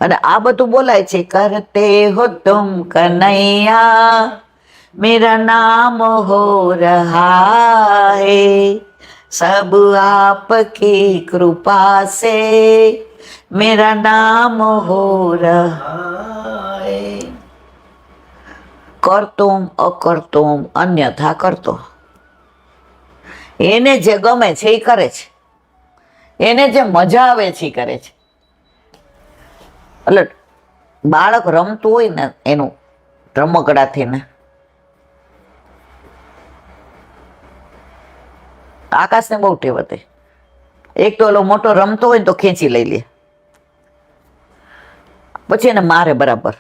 અને આ બધું બોલાય છે, કરતે હો તુમ કનૈયા મેરા નામ હો રહા હૈ, सब आपकी कृपा से मेरा नाम हो रहा है. કરતુમ અકર્તુમ અન્યથા કરતો. એને જે ગમે છે એ કરે છે, એને જે મજા આવે છે એ કરે છે. એટલે બાળક રમતું હોય ને એનું રમકડાથી ને, આકાશને બહુ ટેવ હતી. એક તો ઓલો મોટો રમતો હોય ને તો ખેંચી લઈ લે, પછી એને મારે બરાબર,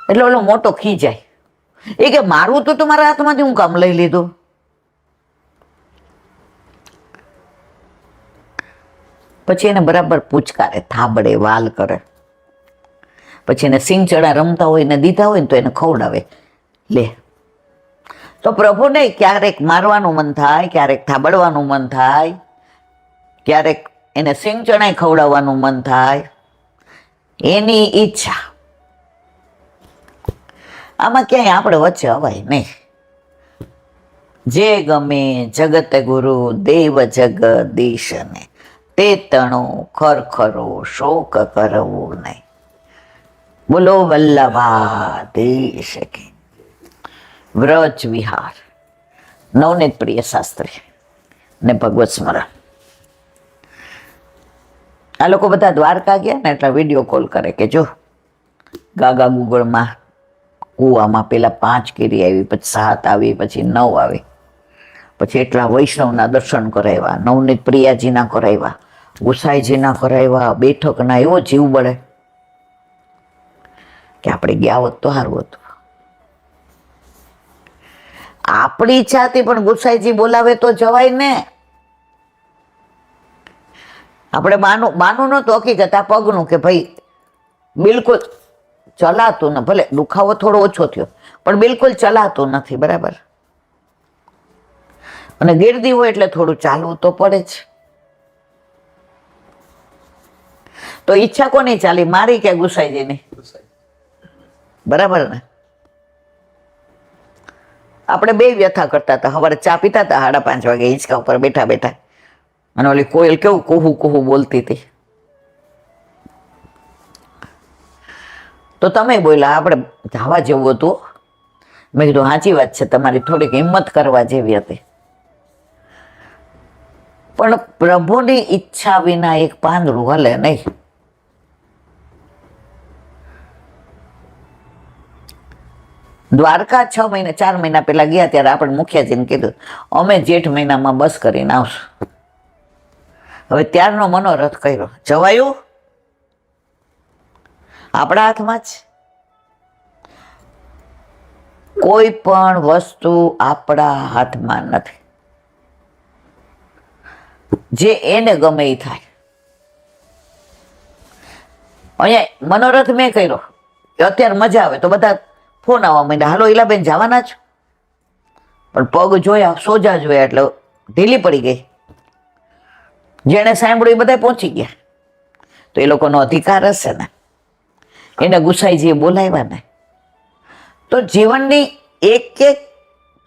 એટલે ઓલો મોટો ખીજાય. એ કે મારું તો તમારા હાથમાંથી હું કામ લઈ લીધું? પછી એને બરાબર પૂચકારે, થાબડે, વાલ કરે. પછી એને સિંગ ચડા રમતા હોય ને દીધા હોય ને તો એને ખવડાવે. લે, તો પ્રભુને ક્યારેક મારવાનું મન થાય, ક્યારેક થાબડવાનું મન થાય, ક્યારેક એને સિંગ ચણાઈ ખવડાવવાનું મન થાય, એની ઈચ્છા. આમાં ક્યાંય આપણે વચ્ચે અવાય નહીં. જે ગમે જગત ગુરુ દેવ જગદીશને, તે તણો ખરખરો શોક કરવું નહીં. બોલો વલ્લભાધીશ કી. વ્રજ વિહાર, નવનીત પ્રિય શાસ્ત્રી ને ભગવત સ્મરણ. આ લોકો બધા દ્વારકા ગયા ને એટલે વિડીયો કોલ કરે કે જો ગાગા ગુગળમાં કુવામાં પેલા 5 કેરી આવી, પછી 7 આવી, પછી 9 આવી, પછી એટલા વૈષ્ણવના દર્શન કરાવ્યા, નવનીત પ્રિયાજીના કરાવ્યા, ગુસાઈજીના કરાવ્યા, બેઠકના. એવો જીવ બળે કે આપણે ગયા હોત તો સારું હતું. આપણી ઈચ્છાથી પણ ગુસાઈજી બોલાવે તો જવાય ને. આપણે માનું નતું હકીકત આ પગનું કે ભાઈ બિલકુલ ચલાતું ન, ભલે દુખાવો થોડો ઓછો થયો પણ બિલકુલ ચલાતું નથી, બરાબર. અને ગીરદી હોય એટલે થોડું ચાલવું તો પડે જ. તો ઈચ્છા કોની ચાલી, મારી કે ગુસાઈજીની? બરાબર ને. આપણે બે વ્યથા કરતા હતા. સવારે ચા પીતા હતા 5:30 વાગે હિંચકા ઉપર બેઠા બેઠા, અને ઓલી કોયલ કેવું કુહુ કુહુ બોલતી હતી. તો તમે બોલ્યા આપણે ધાવા જેવું હતું. મેં કીધું સાચી વાત છે તમારી, થોડીક હિંમત કરવા જેવી હતી. પણ પ્રભુની ઈચ્છા વિના એક પાંદડું હલે નહીં. દ્વારકા 6 મહિના 4 મહિના પહેલા ગયા ત્યારે આપણે મુખિયાજીને કીધું અમે જેઠ મહિનામાં બસ કરીને આવશું. હવે ત્યારનો મનોરથ કર્યો, જવાયું આપણા હાથમાં જ. કોઈ પણ વસ્તુ આપણા હાથમાં નથી. જે એને ગમે એ થાય. અહીંયા મનોરથ મેં કર્યો કે અત્યારે મજા આવે તો બધા ફોન આવવા માંડ્યા, હાલો ઈલાબેન જવાના છો? પણ પગ જોયા, સોજા જોયા એટલે ઢીલી પડી ગઈ. જેને સાંભળ્યું એ બધા પહોંચી ગયા. તો એ લોકોનો અધિકાર હશે ને, એને ગુસાઈજીએ બોલાવ્યા ને. તો જીવનની એક એક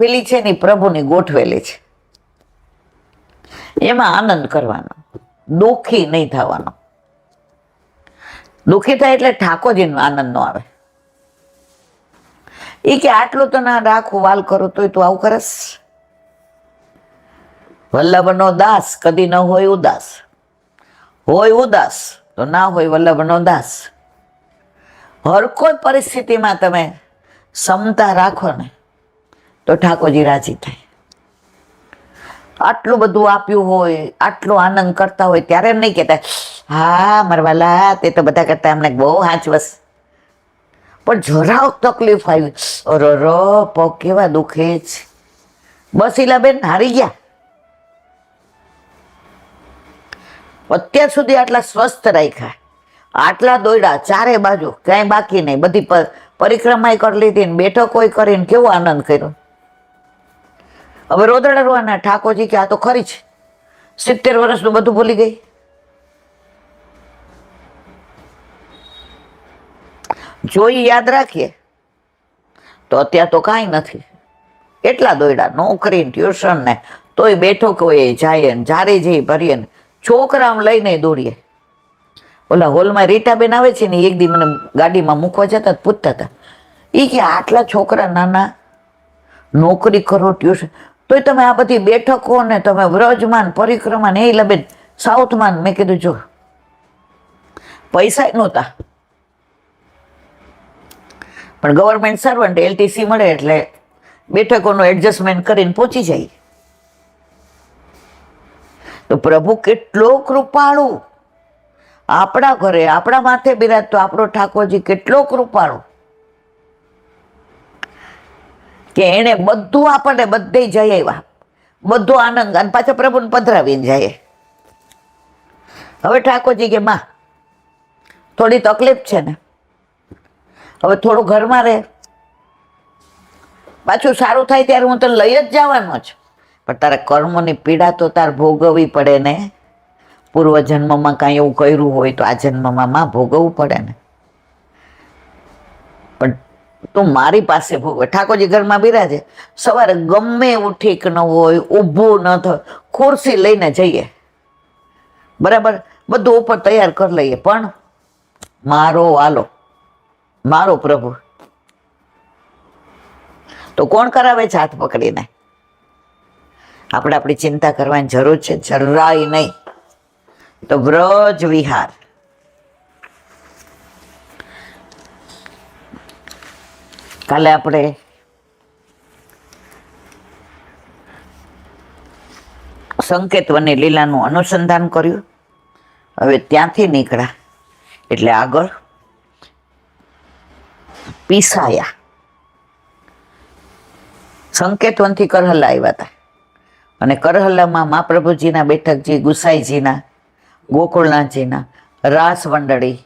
પેલી છે ને પ્રભુની ગોઠવેલી છે. એમાં આનંદ કરવાનો, દુઃખી નહીં થવાનો. દુઃખી થાય એટલે ઠાકોરજીનો આનંદ ન આવે. એ કે આટલું તો ના રાખું, વાલ કરું તોય તું આવું કરસ. વલ્લભનો દાસ કદી ન હોય ઉદાસ, હોય ઉદાસ તો ના હોય વલ્લભનો દાસ. હર કોઈ પરિસ્થિતિમાં તમે ક્ષમતા રાખો ને તો ઠાકોરજી રાજી થાય. આટલું બધું આપ્યું હોય, આટલો આનંદ કરતા હોય ત્યારે એમ નહીં કહેતા હા મારા વાલા તે તો બધા કરતા અમને બહુ હાચવસ, પણ જરાક તકલીફ આવી અરર પગ કેવા દુખે છે, બસ ઈલાબેન હારી ગયા. અત્યાર સુધી આટલા સ્વસ્થ રાખ્યા, આટલા દોડ્યા ચારે બાજુ, ક્યાંય બાકી નહીં, બધી પરિક્રમાય કરી લીધી ને બેઠકોય કરીને કેવો આનંદ કર્યો. હવે રોદડા રોવાના. ઠાકોરજી કે આ તો ખરી છે, 70 વર્ષનું બધું ભૂલી ગઈ. જોઈ યાદ રાખીએ તો અત્યારે તો કાંઈ નથી. એટલા દોડ્યા, નોકરી ટ્યુશન ને તોય બેઠકો એ જાય ને જારે જઈ ભરીએ ને છોકરાઓ લઈને દોડીએ. ઓલા હોલમાં રીટાબેન આવે છે ને, એક દી મને ગાડીમાં મૂકવા જતા પૂછતા હતા, એ કે આટલા છોકરા નાના નોકરી કરો ટ્યુશન તોય તમે આ બધી બેઠકો ને તમે વ્રજમાન પરિક્રમા ને એ લબેન સાઉથમાં. મેં કીધું જો પૈસા નહોતા પણ ગવર્મેન્ટ સર્વન્ટ LTC મળે એટલે બેઠકોનું એડજસ્ટમેન્ટ કરીને પહોંચી જાય. તો પ્રભુ કેટલો કૃપાળુ, આપણા ઘરે આપણા માથે બિરાજતો આપણો ઠાકોરજી કેટલો કૃપાળુ કે એને બધું આપણને બધે જઈ આવ્યા, બધો આનંદ, અને પાછા પ્રભુને પધરાવીને જાય. હવે ઠાકોરજી કે માં થોડી તકલીફ છે ને, હવે થોડું ઘરમાં રહે, પાછું સારું થાય ત્યારે હું તને લઈ જ જવાનો છું, પણ તારા કર્મોની પીડા તો તાર ભોગવવી પડે ને. પૂર્વજન્મમાં કાંઈ એવું કર્યું હોય તો આ જન્મમાં માં ભોગવવું પડે ને, પણ તું મારી પાસે ભોગવે. ઠાકોરજી ઘરમાં બિરાજે, સવારે ગમે એવું ઠીક ન હોય, ઊભું ન થાય, ખુરશી લઈને જઈએ, બરાબર બધું ઉપર તૈયાર કરી લઈએ, પણ મારો વાલો મારો પ્રભુ તો કોણ કરાવે છે હાથ પકડીને? આપણે આપણી ચિંતા કરવાની જરૂર છે જરાય નહીં. તો વ્રજ વિહાર કાલે આપણે સંકેતવની લીલાનું અનુસંધાન કર્યું. હવે ત્યાંથી નીકળ્યા એટલે આગળ પીસાયા, સંકેતવનથી કરહલ્લા આવ્યા હતા, અને કરહલ્લામાં મહાપ્રભુજીના બેઠકજી, ગુસાઈજીના, ગોકુળનાથજીના, રાસ મંડળી,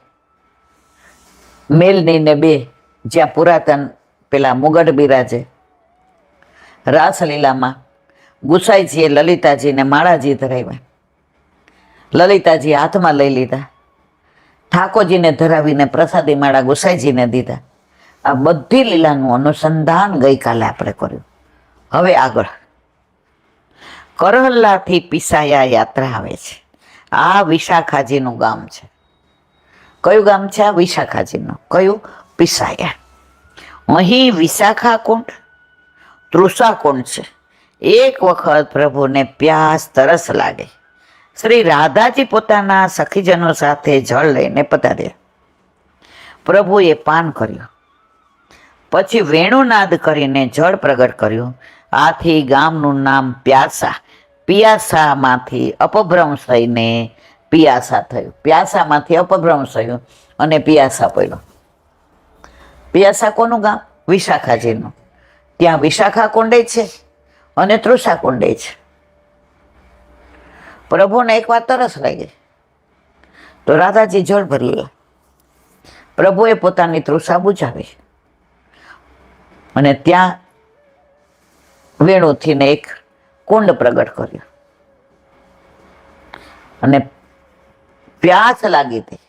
મેલની ને બે જ્યાં પુરાતન પેલા મુગટ બિરાજે, રાસલીલામાં ગુસાઈજીએ લલિતાજીને માળાજી ધરાવ્યા, લલિતાજી હાથમાં લઈ લીધા, ઠાકોરજીને ધરાવીને પ્રસાદી માળા ગુસાઈજીને દીધા. આ બધી લીલાનું અનુસંધાન ગઈકાલે આપણે કર્યું. હવે આગળ કરહલ્લાથી પીસાયા યાત્રા આવે છે. આ વિશાખાજીનું ગામ છે. કયું ગામ છે આ? વિશાખાજીનું. કયું? પીસાયા. અહીં વિશાખા કુંડ, તૃષા કુંડ છે. એક વખત પ્રભુને પ્યાસ તરસ લાગે, શ્રી રાધાજી પોતાના સખીજનો સાથે જળ લઈને પધાર્યા. પ્રભુએ પાન કર્યું, પછી વેણુનાદ કરીને જળ પ્રગટ કર્યું. આથી ગામનું નામ પ્યાસા, પિયાસામાંથી અપભ્રંશ થઈને પિયાસા થયું. પ્યાસામાંથી અપભ્રંશ થયું અને પિયાસા પડ્યો. પિયાસા કોનું ગામ? વિશાખાજીનું. ત્યાં વિશાખા કુંડે છે અને તૃષા કુંડે છે. પ્રભુને એક વાર તરસ લાગી તો રાધાજી જળ ભરી. પ્રભુએ પોતાની તૃષા બુજાવી અને ત્યાં વેણુથી ને એક કુંડ પ્રગટ કર્યો, અને પ્યાસ લાગી હતી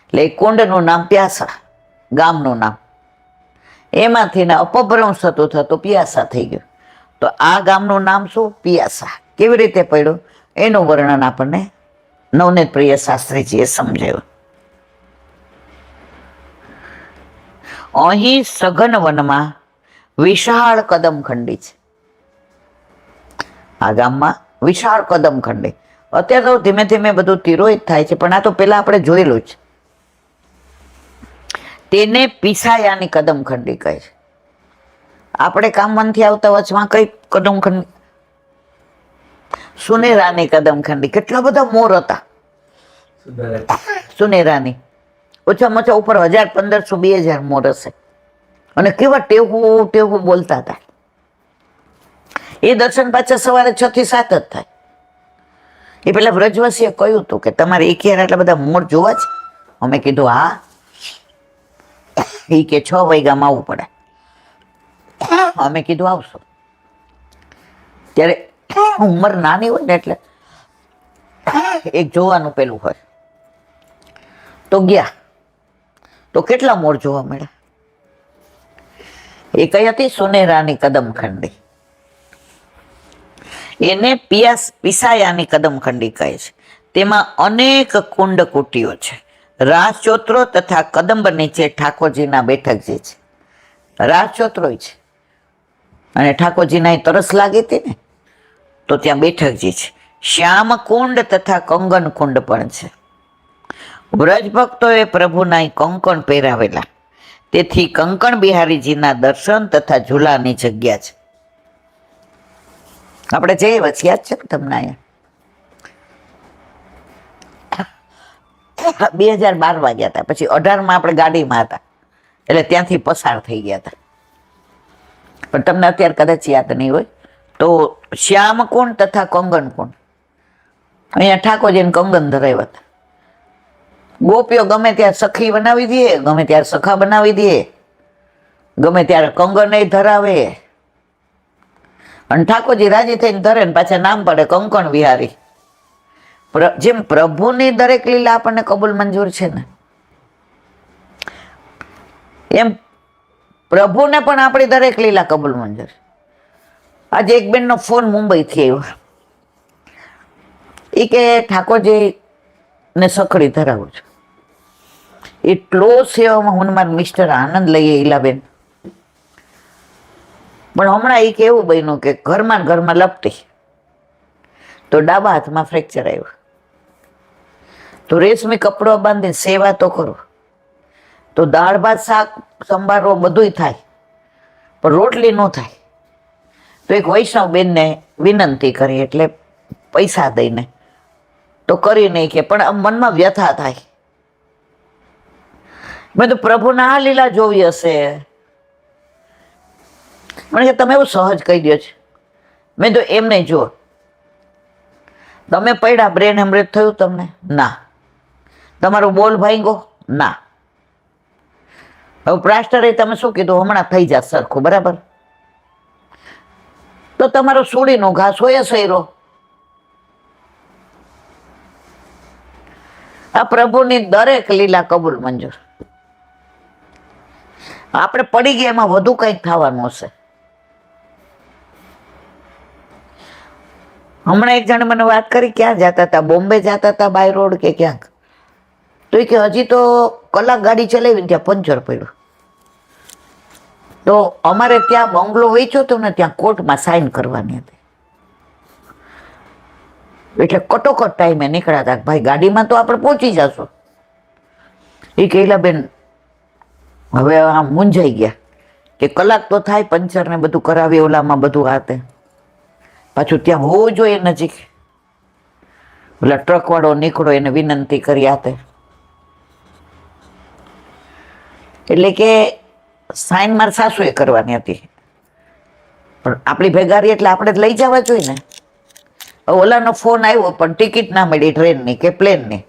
એટલે એ કુંડનું નામ પ્યાસા, ગામનું નામ. એમાંથી ને અપભ્રંશ થતું થતું પિયાસા થઈ ગયું. તો આ ગામનું નામ શું? પિયાસા. કેવી રીતે પડ્યું એનું વર્ણન આપણને નવનીત પ્રિય શાસ્ત્રીજીએ સમજાવ્યું. અહીં સઘન વનમાં વિશાળ કદમખંડી છે. આ ગામમાં વિશાળ કદમખંડી. અત્યારે તો ધીમે ધીમે બધું તિરોહિત થાય છે, પણ આ તો પેલા આપણે જોયેલું છે. તેને પીસાયાની કદમખંડી કહે છે. આપણે કામમાંથી આવતા વચમાં કઈ કદમખંડી? સુનેરાની કદમખંડી. કેટલા બધા મોર હતા સુનેરાની. ઓછામાં ઓછા ઉપર 1000, 1500, 2000 મોર હશે. અને કેવા ટેવું ટેવું બોલતા હતા. એ દર્શન પાછા સવારે 6 થી 7 જ થાય. એ પેલા વ્રજવાસીએ કહ્યું હતું કે તમારે એક યાર આટલા બધા મોર જોવા છે? અમે કીધું હા. એ કે 6 વાગ્યામાં આવવું પડે. અમે કીધું આવશો. ત્યારે ઉંમર નાની હોય ને એટલે એક જોવાનું પેલું હોય. તો ગયા તો કેટલા મોર જોવા મળ્યા. એ કઈ હતી? સુનેરાની કદમખંડી. એને પીસાયાની કદમખંડી કહે છે. તેમાં અનેક કુંડ કુટીઓ છે. રાસ ચોતરો તથા કદંબ નીચે ઠાકોરજીના બેઠકજી છે. રાસ ચોતરો છે અને ઠાકોરજીના તરસ લાગી હતી ને, તો ત્યાં બેઠકજી છે. શ્યામ કુંડ તથા કંગન કુંડ પણ છે. વ્રજ ભક્તોએ પ્રભુના કંકણ પહેરાવેલા, તેથી કંકણ બિહારીજીના દર્શન તથા ઝૂલાની જગ્યા છે. આપણે જઈએ વચ્ચે, યાદ છે ને તમને? અહીંયા 2012 વાગ્યા હતા, પછી 18માં આપણે ગાડીમાં હતા, એટલે ત્યાંથી પસાર થઈ ગયા હતા. પણ તમને અત્યારે કદાચ યાદ નહીં હોય. તો શ્યામકુંડ તથા કંગન કુંડ, અહીંયા ઠાકોરજીને કંગન ધરાવ્યા હતા. ગોપીઓ ગમે ત્યારે સખી બનાવી દે, ગમે ત્યારે સખા બનાવી દે, ગમે ત્યારે કંગન ધરાવે. અને ઠાકોરજી રાજી થઈને ધરે ને પાછા નામ પડે કંકણ વિહારી. જેમ પ્રભુની દરેક લીલા આપણને કબૂલ મંજૂર છે ને, એમ પ્રભુને પણ આપણી દરેક લીલા કબૂલ મંજૂર. આજે એક બેનનો ફોન મુંબઈથી આવ્યો. એ કે ઠાકોરજી ને સખડી ધરાવું છું. એટલો સેવામાં હું મારા મિસ્ટર આનંદ લઈએ ઈલાબેન. પણ હમણાં એ કેવું બન્યું કે ઘરમાં લપટી, તો ડાબા હાથમાં ફ્રેક્ચર આવ્યું. તો રેશમી કપડો બાંધીને સેવા તો કરો, તો દાળ ભાત શાક સંભારો બધુંય થાય, પણ રોટલી ન થાય. તો એક વૈષ્ણવ બેનને વિનંતી કરી, એટલે પૈસા દઈને તો કરી નહીં કે, પણ આમ મનમાં વ્યથા થાય. મેં તો પ્રભુના આ લીલા જોવી હશે. મને કે તમે એવું સહજ કહી દો છે. મેં તો એમ નહીં, જો તમે પડ્યા બ્રેન હેમરેજ થયું તમને? ના. તમારું બોલ ભાંગો? ના. હવે પ્લાસ્ટર તમે શું કીધું? હમણાં થઈ જાય સરખું, બરાબર? તો તમારો સુડીનો ઘાસ હોય સૈરો. આ પ્રભુની દરેક લીલા કબૂલ મંજૂર. આપણે પડી ગયા એમાં વધુ કંઈક થવાનું હશે. હમણાં એક જણે મને વાત કરી, ક્યાં જતા હતા? બોમ્બે જતા હતા, બાય રોડ કે ક્યાંક. તો એ કે હજી તો કલાક ગાડી ચલાવી, ત્યાં પંચર પડ્યું. તો અમારે ત્યાં બંગલો વેચ્યો હતો ને, ત્યાં કોર્ટમાં સાઇન કરવાની હતી. એટલે કટોકટ ટાઈમે નીકળ્યા હતા. ભાઈ ગાડીમાં તો આપણે પહોંચી જશું. એ કહેલા બેન હવે આમ મૂંઝાઈ ગયા કે કલાક તો થાય, પંચર ને બધું કરાવી, ઓલામાં બધું હાથે. પાછું ત્યાં હોવું જોઈએ નજીક. ઓલા ટ્રક વાળો નીકળો, એને વિનંતી કરી હાથે. એટલે કે સાઈન મારા સાસુએ કરવાની હતી, પણ આપણી ભેગારી એટલે આપણે લઈ જવા જોઈએ ને. ઓલાનો ફોન આવ્યો, પણ ટિકિટ ના મળી ટ્રેનની કે પ્લેનની.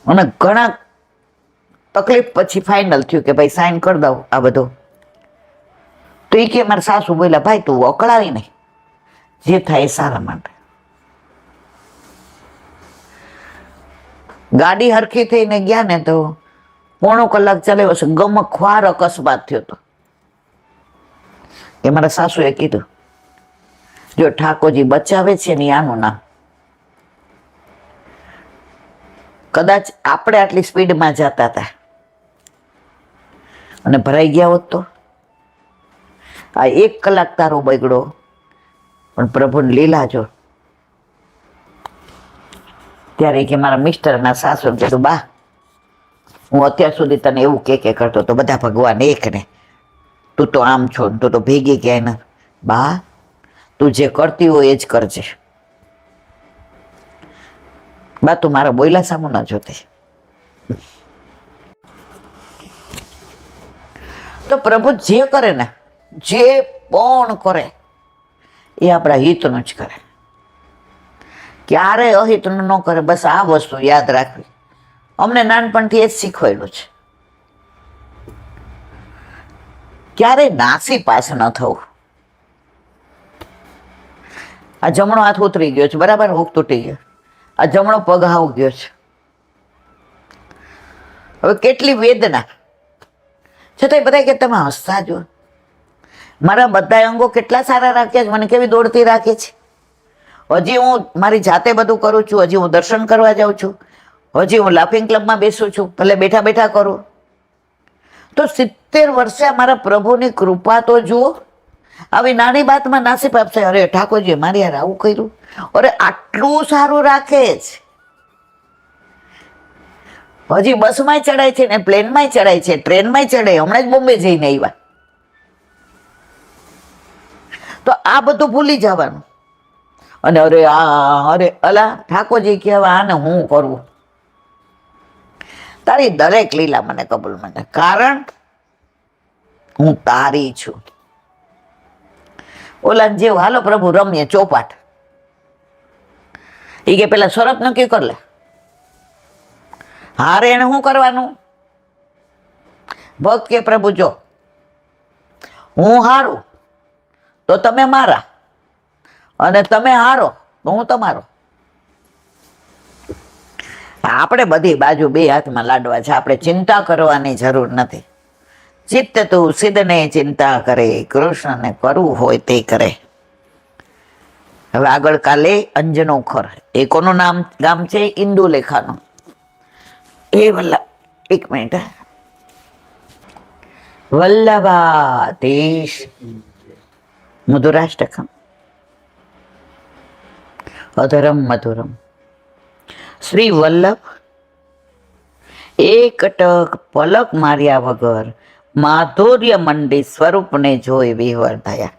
અને ઘણા તકલીફ પછી ફાઇનલ થયું કે ભાઈ સાઈન કરી દઉં આ બધું. તો એ કે મારા સાસુ બોલ્યા, ભાઈ તું અકળાવી નહીં, જે થાય એ સારા માટે. ગાડી હરખી થઈને ગયા ને તો પોણો કલાક ચાલ્યો હશે, ગમખ્વાર અકસ્માત થયો હતો. એ મારા સાસુએ કીધું, જો ઠાકોરજી બચાવે છે ને આનું નામ. કદાચ આપણે આટલી સ્પીડમાં જતા હતા અને ભરાઈ ગયા હોત તો આ 1 કલાક તારો બગડો, પણ પ્રભુને લીલા જો. ત્યારે કે મારા મિસ્ટરના સાસુ કીધું, બા હું અત્યાર સુધી તને એવું કે કરતો તો બધા ભગવાન એક ને, તું તો આમ છો, તું તો ભેગી ક્યાંય ન. બા તું જે કરતી હોય એ જ કરજે. બા તું મારા બોયલા સામું ના જોતી. તો પ્રભુ જે કરે ને, જે પણ કરે એ આપણા હિતનું જ કરે, ક્યારે અહિતનું ન કરે. બસ આ વસ્તુ યાદ રાખવી. અમને નાનપણથી એ જ શીખવાડ્યું છે. ક્યારે નાસી પાસ ન થવું. આ જમણો હાથ ઉતરી ગયો છે, બરાબર, હુક તૂટી ગયો. આ જમણો પગ હાવ ગયો છે. હવે કેટલી વેદના છતાંય બધા કે તમે હસતા જો. મારા બધા અંગો કેટલા સારા રાખ્યા છે, મને કેવી દોડતી રાખે છે. હજી હું મારી જાતે બધું કરું છું, હજી હું દર્શન કરવા જાઉં છું, હજી હું લાફિંગ ક્લબમાં બેસું છું, ભલે બેઠા બેઠા કરું. તો 70 વર્ષે મારા પ્રભુની કૃપા તો જુઓ. આવી નાની બાતમાં નાસીબ આપશે, અરે ઠાકોરજી મારી યાર આવું કર્યું, અરે આટલું સારું રાખે છે. હજી બસમાં ચડાય છે ને પ્લેનમાં ચડાય છે, ટ્રેનમાં ચડાય. હમણાં જ બોમ્બે જઈને આવ્યા. તો આ બધું ભૂલી જવાનું. અને અરે અલા ઠાકોરજી કહેવા આને હું કરવું. તારી દરેક લીલા મને કબૂલ મને, કારણ હું તારી છું. ઓલા જેવું હાલો પ્રભુ રમીએ ચોપાટ. એ કે પેલા શરત નક્કી કર લે. હારે એને શું કરવાનું? ભક્ત કે પ્રભુ જો હું હારું તો તમે મારા, અને તમે હારો તો હું તમારો. આપણે બધી બાજુ બે હાથમાં લાડવા છે. આપણે ચિંતા કરવાની જરૂર નથી. ચિત્ત તું સિદ્ધને ચિંતા કરે, કૃષ્ણને કરવું હોય તે કરે. હવે આગળ કાલે અંજનોખર, એ કોનું ગામ છે? ઇન્દુલેખાનું. એ એક મિનિટ, વલ્લભાધીશ મધુરાષ્ટકમ અધરમ મધુરમ. શ્રી વલ્લભ એકટક પલક માર્યા વગર માધુર્ય મંડિત સ્વરૂપને જોઈ વિહવળ થયા.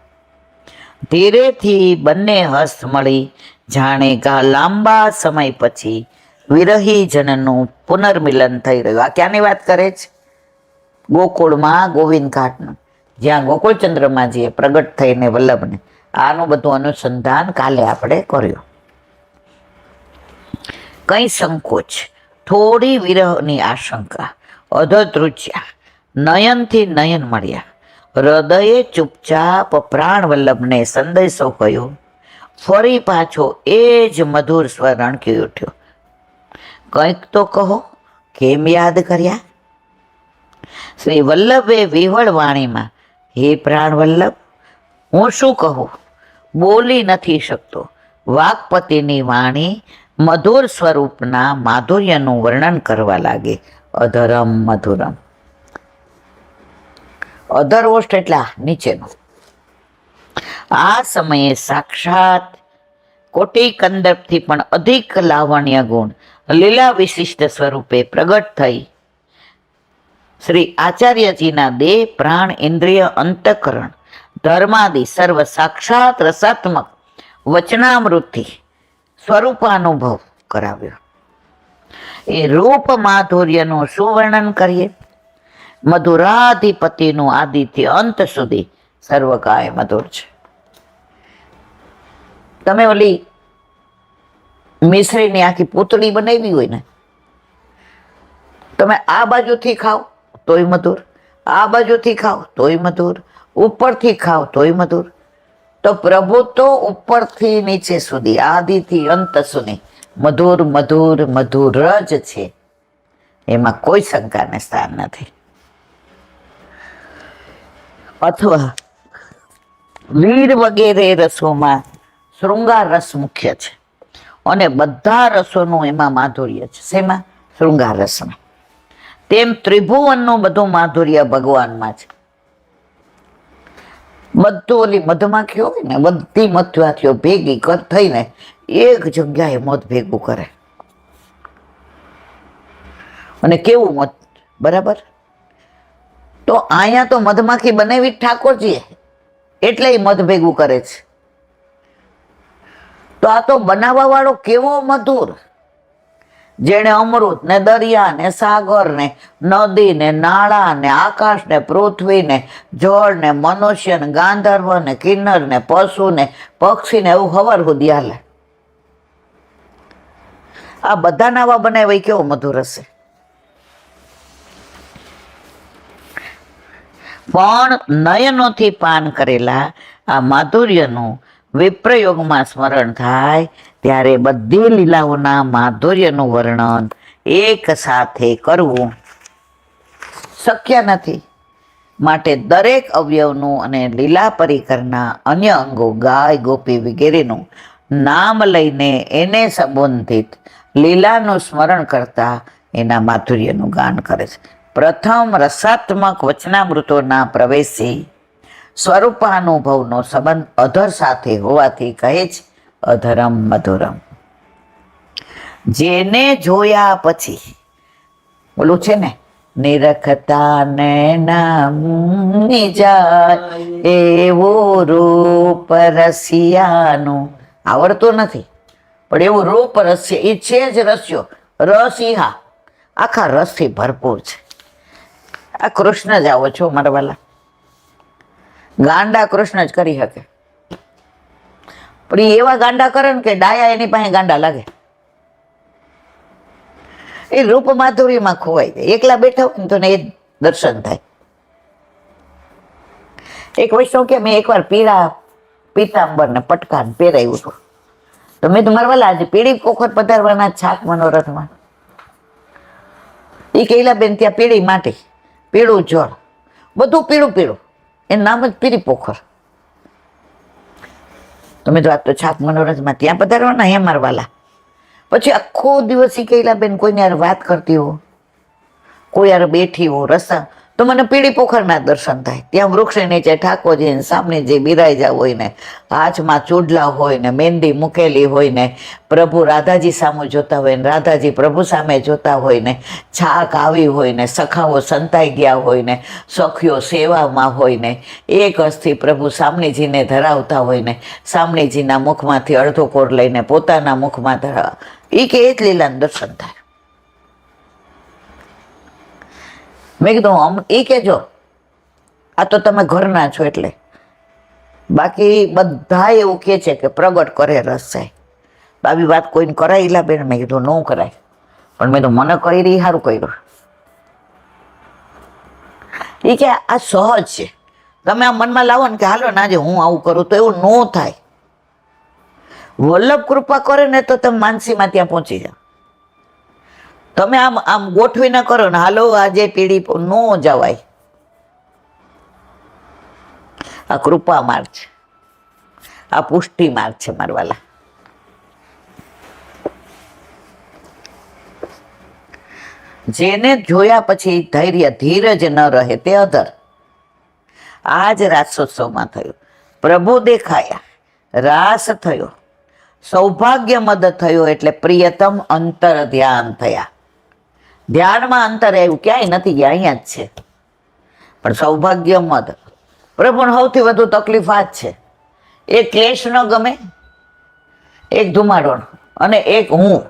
ધીરેથી બંને હસ્ત મળી જાણે લાંબા સમય પછી વિરહી જનનું પુનર્મિલન થઈ રહ્યું. આ ક્યાંની વાત કરે છે? ગોકુળમાં ગોવિંદ ઘાટનું, જ્યાં ગોકુળચંદ્રમાજીએ પ્રગટ થઈને વલ્લભને. આનું બધું અનુસંધાન કાલે આપણે કર્યું. કઈ સંકોચ, થોડી વિરહની આશંકા, અધધ્રુજ્યા, નયનથી નયન મળ્યા. હૃદયે ચૂપચાપ પ્રાણ વલ્લભને સંદેશો કહ્યો. ફરી પાછો એ જ મધુર સ્વર રણકી ઉઠ્યો. કંઈક તો કહો, કેમ યાદ કર્યા? શ્રી વલ્લભે વિહવળ વાણીમાં, હે પ્રાણ વલ્લભ, હું શું કહું? બોલી નથી શકતો. વાકપતિની વાણી મધુર સ્વરૂપના માધુર્યનું વર્ણન કરવા લાગે. અધરમ મધુરમ. અધર ઓષ્ઠ એટલે નીચેનું. આ સમયે સાક્ષાત કોટી કંદર્પથી પણ અધિક લાવણ્ય ગુણ લીલા વિશિષ્ટ સ્વરૂપે પ્રગટ થઈ શ્રી આચાર્યજીના દેહ, પ્રાણ, ઇન્દ્રિય, અંતઃકરણ, ધર્માદિ સર્વ સાક્ષાત રસાત્મક વચનામૃતથી સ્વરૂપાનુભવ કરાવ્યો. એ રૂપ માધુર્યનું શું વર્ણન કરીએ? મધુરાધિપતિનું આદિથી અંત સુધી સર્વકાય મધુર છે. તમે ઓલી મિશ્રીની આખી પૂતળી બનાવી હોય ને, તમે આ બાજુથી ખાઓ તોય મધુર, આ બાજુથી ખાઓ તોય મધુર, ઉપરથી ખાઓ તોય મધુર. તો પ્રભુ તો ઉપરથી નીચે સુધી, આદિથી અંત સુધી મધુર મધુર મધુર જ છે. એમાં કોઈ શંકાને સ્થાન નથી. અથવા વીર વગેરે રસોમાં શૃંગાર રસ મુખ્ય છે, અને બધા રસોનું એમાં માધુર્ય છે. શેમાં? શૃંગાર રસમાં. તેમ ત્રિભુવનનું બધું માધુર્ય ભગવાનમાં છે. બધું ઓલી મધમાખીઓ હોય ને બધી મધમાખીઓ ભેગી થઈને એક જગ્યાએ મધ ભેગું કરે. અને કેવું મધ, બરાબર. તો અહીંયા તો મધમાખી બનાવી ઠાકોરજીએ, એટલે એ મધ ભેગું કરે છે. તો આ તો બનાવવા વાળો કેવો મધુર, જેણે અમૃત ને દરિયા ને સાગર ને નદી ને નાળા ને આકાશ ને પૃથ્વી ને જળ ને મનુષ્ય ને ગાંધર્વ ને કિન્નર ને પશુ ને પક્ષી ને એવું હવાર સુધી હાલે. આ બધા નાવા બનાવે કેવો મધુર હશે. પણ નયનોથી પાન કરેલા આ માધુર્યનું વિપ્રયોગમાં સ્મરણ થાય ત્યારે બધી લીલાઓના માધુર્યનું વર્ણન એક સાથે કરવું શક્ય નથી. માટે દરેક અવયવનું અને લીલા પરિકરના અન્ય અંગો ગાય ગોપી વગેરેનું નામ લઈને એને સંબંધિત લીલાનું સ્મરણ કરતા એના માધુર્યનું ગાન કરે છે. પ્રથમ રસાત્મક વચનામૃતોના પ્રવેશી સ્વરૂપાનુભવનો સંબંધ અધર સાથે હોવાથી કહે છે અધરમ મધુરમ. જેને જોયા પછી બોલું છે ને, નિરખતા ને નામ જાય એવું રૂપ રસિયાનું. આવડતું નથી પણ એવું રૂપ રસ્ય એ છે જ રસ્યો. રસ ઈ હા આખા રસથી ભરપૂર છે. આ કૃષ્ણ જ આવો છો મારા વાલા. ગાંડા કૃષ્ણ જ કરી શકે, પણ એ એવા ગાંડા કરે ને કે ડાયા એની પાસે ગાંડા લાગે. એ રૂપ માધુરીમાં ખોવાઈ જાય. એકલા બેઠા હોય ને તો એ દર્શન થાય. એક વૈષ્ણવ કે મેં એકવાર પીળા પીતાંબર ને પટકાન પહેરાયું હતું, તો મેં તમારા વાલા આજે પીળી પોખર પધારવાના છાક મનોરથમાં. એ કૈલા બેન ત્યાં પીળી માટી, પીળું જળ, બધું પીળું પીળું, એનું નામ જ પીળી પોખર. તમે તો આજ તો છાક મનોરથમાં ત્યાં પધારવાના હે મારા વાલા. પછી આખો દિવસ ઈ કૈલા બેન કોઈને યાર વાત કરતી હો, કોઈ યાર બેઠી હો રસ્તા, તો મને પીળી પોખરના દર્શન થાય. ત્યાં વૃક્ષ નીચે ઠાકોરજી સામે જે બિરાજા હોય ને, હાથમાં ચૂડલા હોય ને, મહેંદી મૂકેલી હોય ને, પ્રભુ રાધાજી સામે જોતા હોય ને, રાધાજી પ્રભુ સામે જોતા હોય ને, છાક આવી હોય ને, સખાઓ સંતાઈ ગયા હોય ને, સખીઓ સેવામાં હોય ને, એક હસ્તી પ્રભુ સામણીજીને ધરાવતા હોય ને, સામણીજીના મુખમાંથી અડધો કોર લઈને પોતાના મુખમાં ધરાવ, એ કે એ જ લીલાનું દર્શન થાય. મેં કીધું એ કેજો આ તો તમે ઘરના છો એટલે, બાકી બધા એવું કે છે કે પ્રગટ કરે રસ જાય. આવી વાત કોઈને કરાયેલા બેન? મેં કીધું ન કરાય, પણ મેં તો મને કરી સારું કર્યું. એ કે આ સહજ છે, તમે આ મનમાં લાવો ને કે હાલો ના જે હું આવું કરું, તો એવું ન થાય. વલ્લભ કૃપા કરે ને તો તમે માનસીમાં ત્યાં પહોંચી જાઓ. તમે આમ આમ ગોઠવી ના કરો ને હાલો આજે પીડી નો જવાય. આ કૃપા માર્ગ છે, આ પુષ્ટિ માર્ગ છે મારા વાલા. જેને જોયા પછી ધૈર્ય ધીરજ ન રહે તે અધર. આજ રાસોત્સવમાં થયું, પ્રભુ દેખાયા, રાસ થયો, સૌભાગ્ય મદ થયો, એટલે પ્રિયતમ અંતર ધ્યાન થયા. ધ્યાનમાં અંતર આવ્યું, ક્યાંય નથી ગયા, અહીંયા જ છે. પણ સૌભાગ્ય મદ પ્રભુને સૌથી વધુ તકલીફ આ જ છે. એક ક્લેશ ન ગમે, એક ધુમાડો, અને એક હું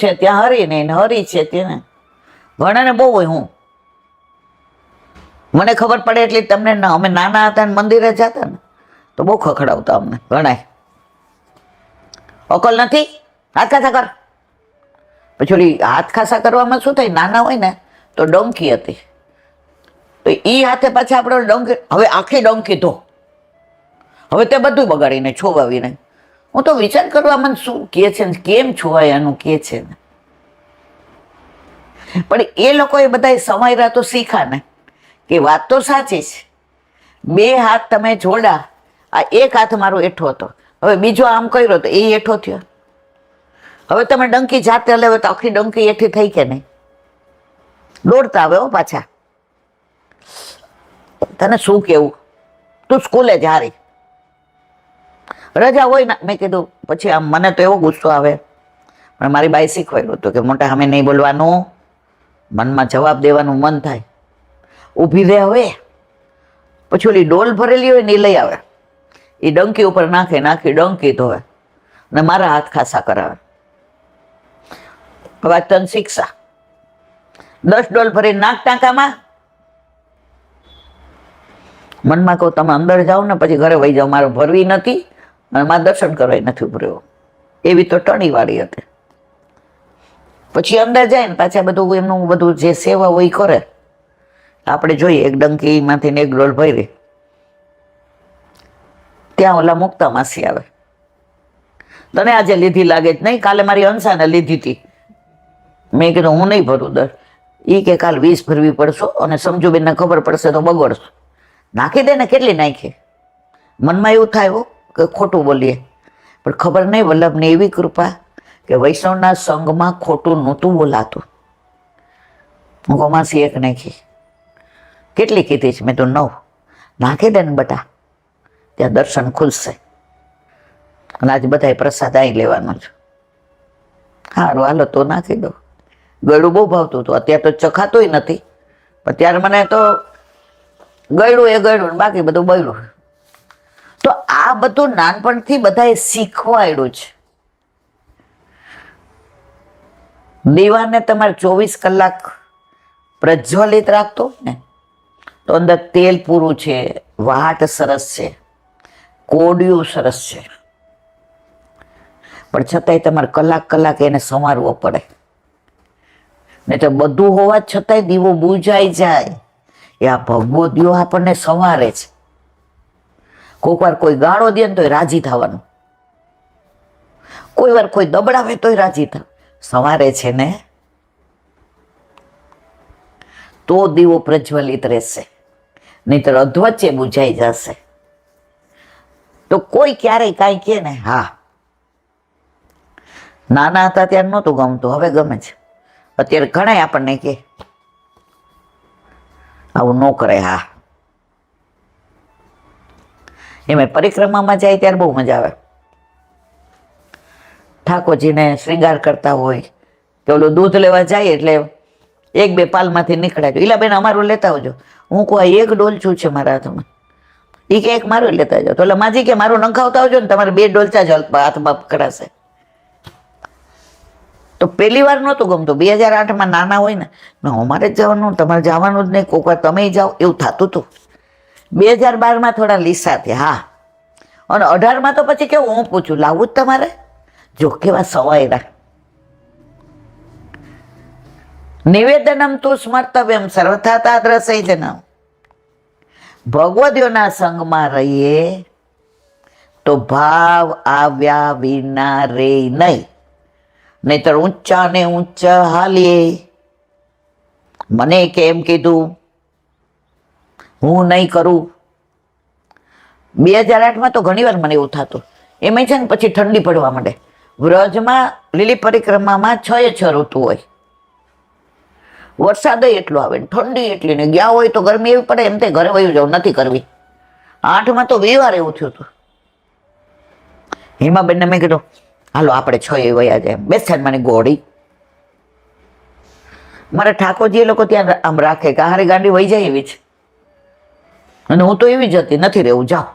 છે ત્યાં હરી નહીં, હરી છે ત્યાં ઘણાને બહુ હોય હું. મને ખબર પડે એટલે તમને અમે નાના હતા ને મંદિરે જતા ને તો બહુ ખખડાવતા અમને ઘણા. અકલ નથી, હાથ ખાસા કર. પછી ઓલી હાથ ખાસા કરવામાં શું થાય, નાના હોય ને તો ડોંકી હતી, તો એ હાથે પાછા આપણે ડોંકી, હવે આખી ડોંકી ધો, હવે તે બધું બગાડીને છોવાવીને. હું તો વિચાર કરવામાં શું કહે છે ને કેમ છોવાય એનું કહે છે ને. પણ એ લોકોએ બધા સમાયરા તો શીખા ને કે વાત તો સાચી છે. બે હાથ તમે જોડા, આ એક હાથ મારો એઠો હતો, હવે બીજો આમ કર્યો તો એ એઠો થયો. હવે તમે ડંકી જાતે હલાવે તો આખી ડંકી એઠી થઈ કે નહીં? દોડતા આવે હો પાછા. તને શું કેવું, તું સ્કૂલે જ હારી, રજા હોય ને. મેં કીધું પછી આમ મને તો એવો ગુસ્સો આવે, પણ મારી બાઈ શીખવાયું હતું કે મોટા સામે નહીં બોલવાનું, મનમાં જવાબ દેવાનું મન થાય, ઊભી રહે. હવે પછી ઓલી ડોલ ભરેલી હોય ને એ લઈ આવે, એ ડંકી ઉપર નાખી ડંકી ધોવે ને મારા હાથ ખાસા કરાવે. હવે તને શિક્ષા, 10 ડોલ ભરી નાખ ટાંકામાં. મનમાં કહું તમે અંદર જાઓ ને પછી ઘરે વહી જાઓ, મારે ભરવી નથી અને મારે દર્શન કરવા નથી ઉભર્યો. એવી તો ટણી વાળી હતી. પછી અંદર જાય ને પાછા બધું એમનું બધું જે સેવા હોય એ કરે. આપણે જોઈએ એક ડંકીમાંથી ને 1 ડોલ ભરી, ત્યાં ઓલા મુક્તા માસી આવે, તને આજે લીધી લાગે જ નહીં, કાલે મારી અંશાને લીધી હતી. મેં કીધું હું નહીં ભરું દર. એ કે કાલ 20 ભરવી પડશો અને સમજુબેનને ખબર પડશે તો બગડશો. નાખી દે ને, કેટલી નાખી. મનમાં એવું થાય કે ખોટું બોલીએ, પણ ખબર નહીં વલ્લભની એવી કૃપા કે વૈષ્ણવના સંઘમાં ખોટું નહોતું બોલાતું. હું કહું માસી 1 નાખી. કેટલી કીધી છે? મેં તો 9. નાખી દે ને બટા, ત્યાં દર્શન ખુલશે. અને આજે બધાએ પ્રસાદ અહીં લેવાનો છે. સારું હાલો તો નાખી દો. ગળું બહુ ભાવતું હતું, અત્યારે તો ચખાતોય નથી, પણ ત્યારે મને તો ગળું એ ગળું, બાકી બધું બળ્યું. તો આ બધું નાનપણથી બધાએ શીખવાડ્યું છે. દીવાને તમારે 24 કલાક પ્રજ્વલિત રાખતો ને તો અંદર તેલ પૂરું છે, વાટ સરસ છે, કોડિયું સરસ છે, પણ છતાંય તમારે કલાક એને સંવારવો પડે. નહીં તો બધું હોવા છતાંય દીવો બુજાઈ જાય. એ આ ભગવો દીવો આપણને સંવારે છે. કોઈક વાર કોઈ ગાળો દે ને તોય રાજી થવાનું, કોઈ વાર કોઈ દબડાવે તોય રાજી થવાનું. સંવારે છે ને તો દીવો પ્રજ્વલિત રહેશે, નહીતર અધવચ્ચે બુજાઈ જશે. તો કોઈ ક્યારેય કાંઈ કહે ને, હા નાના હતા ત્યારે નહોતું ગમતું, હવે ગમે છે. અત્યારે ઘણા આપણને કે આવું ન કરે. હા, એમાં પરિક્રમામાં જાય ત્યારે બહુ મજા આવે. ઠાકોરજીને શ્રૃંગાર કરતા હોય કે ઓલું દૂધ લેવા જાય એટલે 1-2 પાલમાંથી નીકળાય, ઈલા બેન અમારું લેતા આવજો. હું કહું 1 ડોલચું છે મારા હાથમાં. એ કે 1 મારું લેતા જાવ. તો એટલે માજી કે મારું નંખાવતા આવજો ને, તમારે 2 ડોલચા જ હાથમાં કરાશે. તો પહેલી વાર નહોતું ગમતું. 2008માં નાના હોય ને, અમારે જ જવાનું, તમારે જવાનું જ નહીં, કોઈક વાર તમે જાઓ, એવું થતું હતું. 2012માં થોડા લીસા થયા. હા, અને 18માં તો પછી કેવું, હું પૂછું લાવવું જ તમારે? જો કેવા સવાયરા. નિવેદનમ તું સ્મર્તવ્યમ સર્વથા તાદ્રસૈ જનમ. ભગવદીઓના સંગમાં રહીએ તો ભાવ આવ્યા વિના રે નહીં, નહીતર ઊંચા ને ઊંચા હાલીએ. મને કેમ કીધું, હું નહીં કરું. 2008માં તો ઘણી વાર મને એવું થતું. એમાં છે ને પછી ઠંડી પડવા માંડે. વ્રજમાં લીલી પરિક્રમામાં 6 ઋતુ હોય. વરસાદ એટલો આવે ને ઠંડી એટલી ને, ગયા હોય તો ગરમી એવી પડે એમ તે ઘરે વયું જવું, નથી કરવી. 8માં તો 2 વાર એવું થયું હતું. હિમાબેનને મેં કીધું હાલો આપણે 6 વયા જાય. બેસાડવાની ગોળી મારે ઠાકોરજી એ લોકો ત્યાં આમ રાખે કે હારી ગાંડી વહી જાય એવી છે. અને હું તો એવી જ હતી, નથી રહેવું, જાઓ.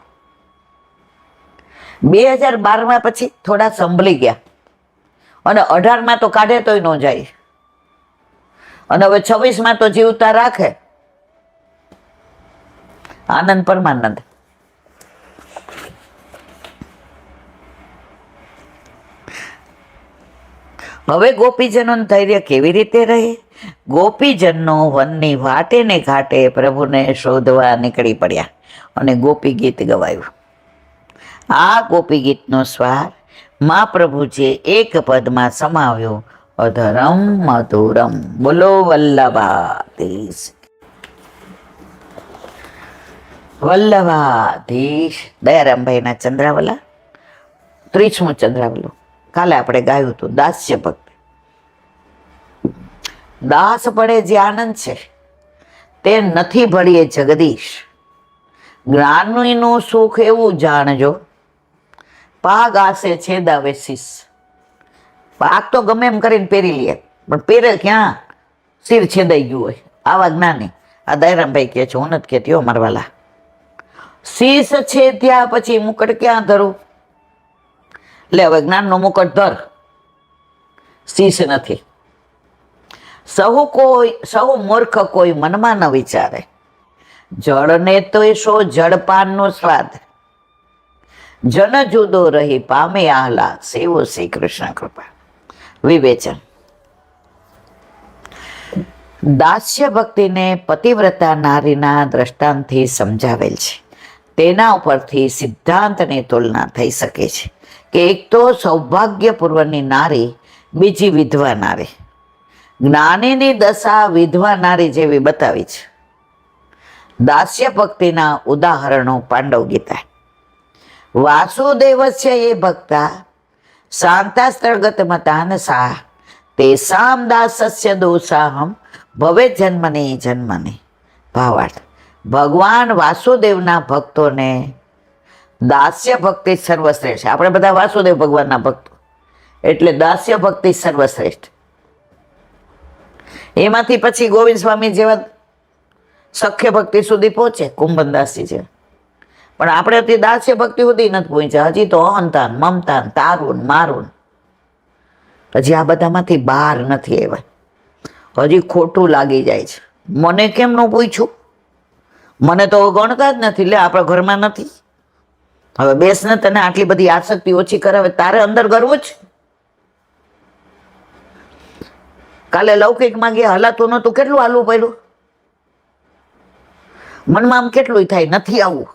2012માં પછી થોડા સંભળી ગયા અને 18માં તો કાઢે તોય ન જાય, અને હવે 26માં તો જીવતા રાખે. આનંદ પરમાનંદ. હવે ગોપીજનોનું ધૈર્ય કેવી રીતે રહે? ગોપીજનો વનની વાટે ને ઘાટે પ્રભુને શોધવા નીકળી પડ્યા અને ગોપી ગીત ગવાયું. આ ગોપી ગીતનો સ્વાર મહાપ્રભુજીએ એક પદમાં સમાવ્યો, અધરમ મધુરમ. બોલો વલ્લભાધીશ. વલ્લભાધીશ. દયારામભાઈના ચંદ્રાવલા, 30મું ચંદ્રાવલું. કાલે આપણે ગાયું હતું દાસ્ય ભક્તિ. દાસ પડે જે આનંદ છે તે નથી ભળીએ જગદીશ. જ્ઞાનીનું સુખ એવું જાણજો, પાગ આસે છેદાવે શીશ. પાગ તો ગમે એમ કરીને પહેરી લે, પણ પહેરે ક્યાં શિર છેદાઈ ગયું હોય. આવા જ્ઞાની. આ દયારામભાઈ કહે છે, હું નથી કહેતી હો મારવાલા. શીશ છે ત્યાં પછી મુકટ ક્યાં ધરું? લે હવે જ્ઞાનનો મુકટ ધર, શીશ નથી. સહુ મૂર્ખ કોઈ મનમાં ન વિચારે, જળને તો શો જળપાનનો સ્વાદ. જન જુદો રહી પામે આહલાદ, સેવો શ્રી કૃષ્ણ કૃપા. વિવેચન. દાસ્ય ભક્તિને પતિવ્રતા નારીના દ્રષ્ટાંતથી સમજાવેલ છે. તેના ઉપરથી સિદ્ધાંતની તુલના થઈ શકે છે કે એક તો સૌભાગ્યપૂર્વની નારી, બીજી વિધવા નારી. જ્ઞાનીની દશા વિધવા નારી જેવી બતાવી છે. દાસ્ય ભક્તિના ઉદાહરણો પાંડવ ગીતા. વાસુદેવસ્ય એ ભક્તા શાંતાસ્તર્ગત મતાનસા તેસામ દાસસ્ય દોષાહમ ભવે જન્મની જન્મની. ભાવાર્થ. ભગવાન વાસુદેવના ભક્તોને દાસ્ય ભક્તિ સર્વશ્રેષ્ઠ. આપણે બધા વાસુદેવ ભગવાનના ભક્તો એટલે દાસ્ય ભક્તિ સર્વશ્રેષ્ઠ. એમાંથી પછી ગોવિંદ સ્વામી જેવા સખ્ય ભક્તિ સુધી પહોંચે, કુંભનદાસજી જેવા. પણ આપણે તે દાસ્ય ભક્તિ સુધી નથી પહોંચ્યા. હજી તો અહંતાન, મમતાન, તારુન, મારુન, હજી આ બધામાંથી બહાર નથી આવ્યા. હજી ખોટું લાગી જાય છે. મને કેમ ન પૂછ્યું? મને તો ગણતા જ નથી. લે આપણા ઘરમાં નથી. હવે બેસ ને, તને આટલી બધી આસક્તિ ઓછી કરાવે, તારે અંદર ગરવું જ. કાલે લૌકિકમાં ગયા, હલાતું નતું, કેટલું હાલવું પડ્યું? મનમાં આમ કેટલું થાય નથી આવવું,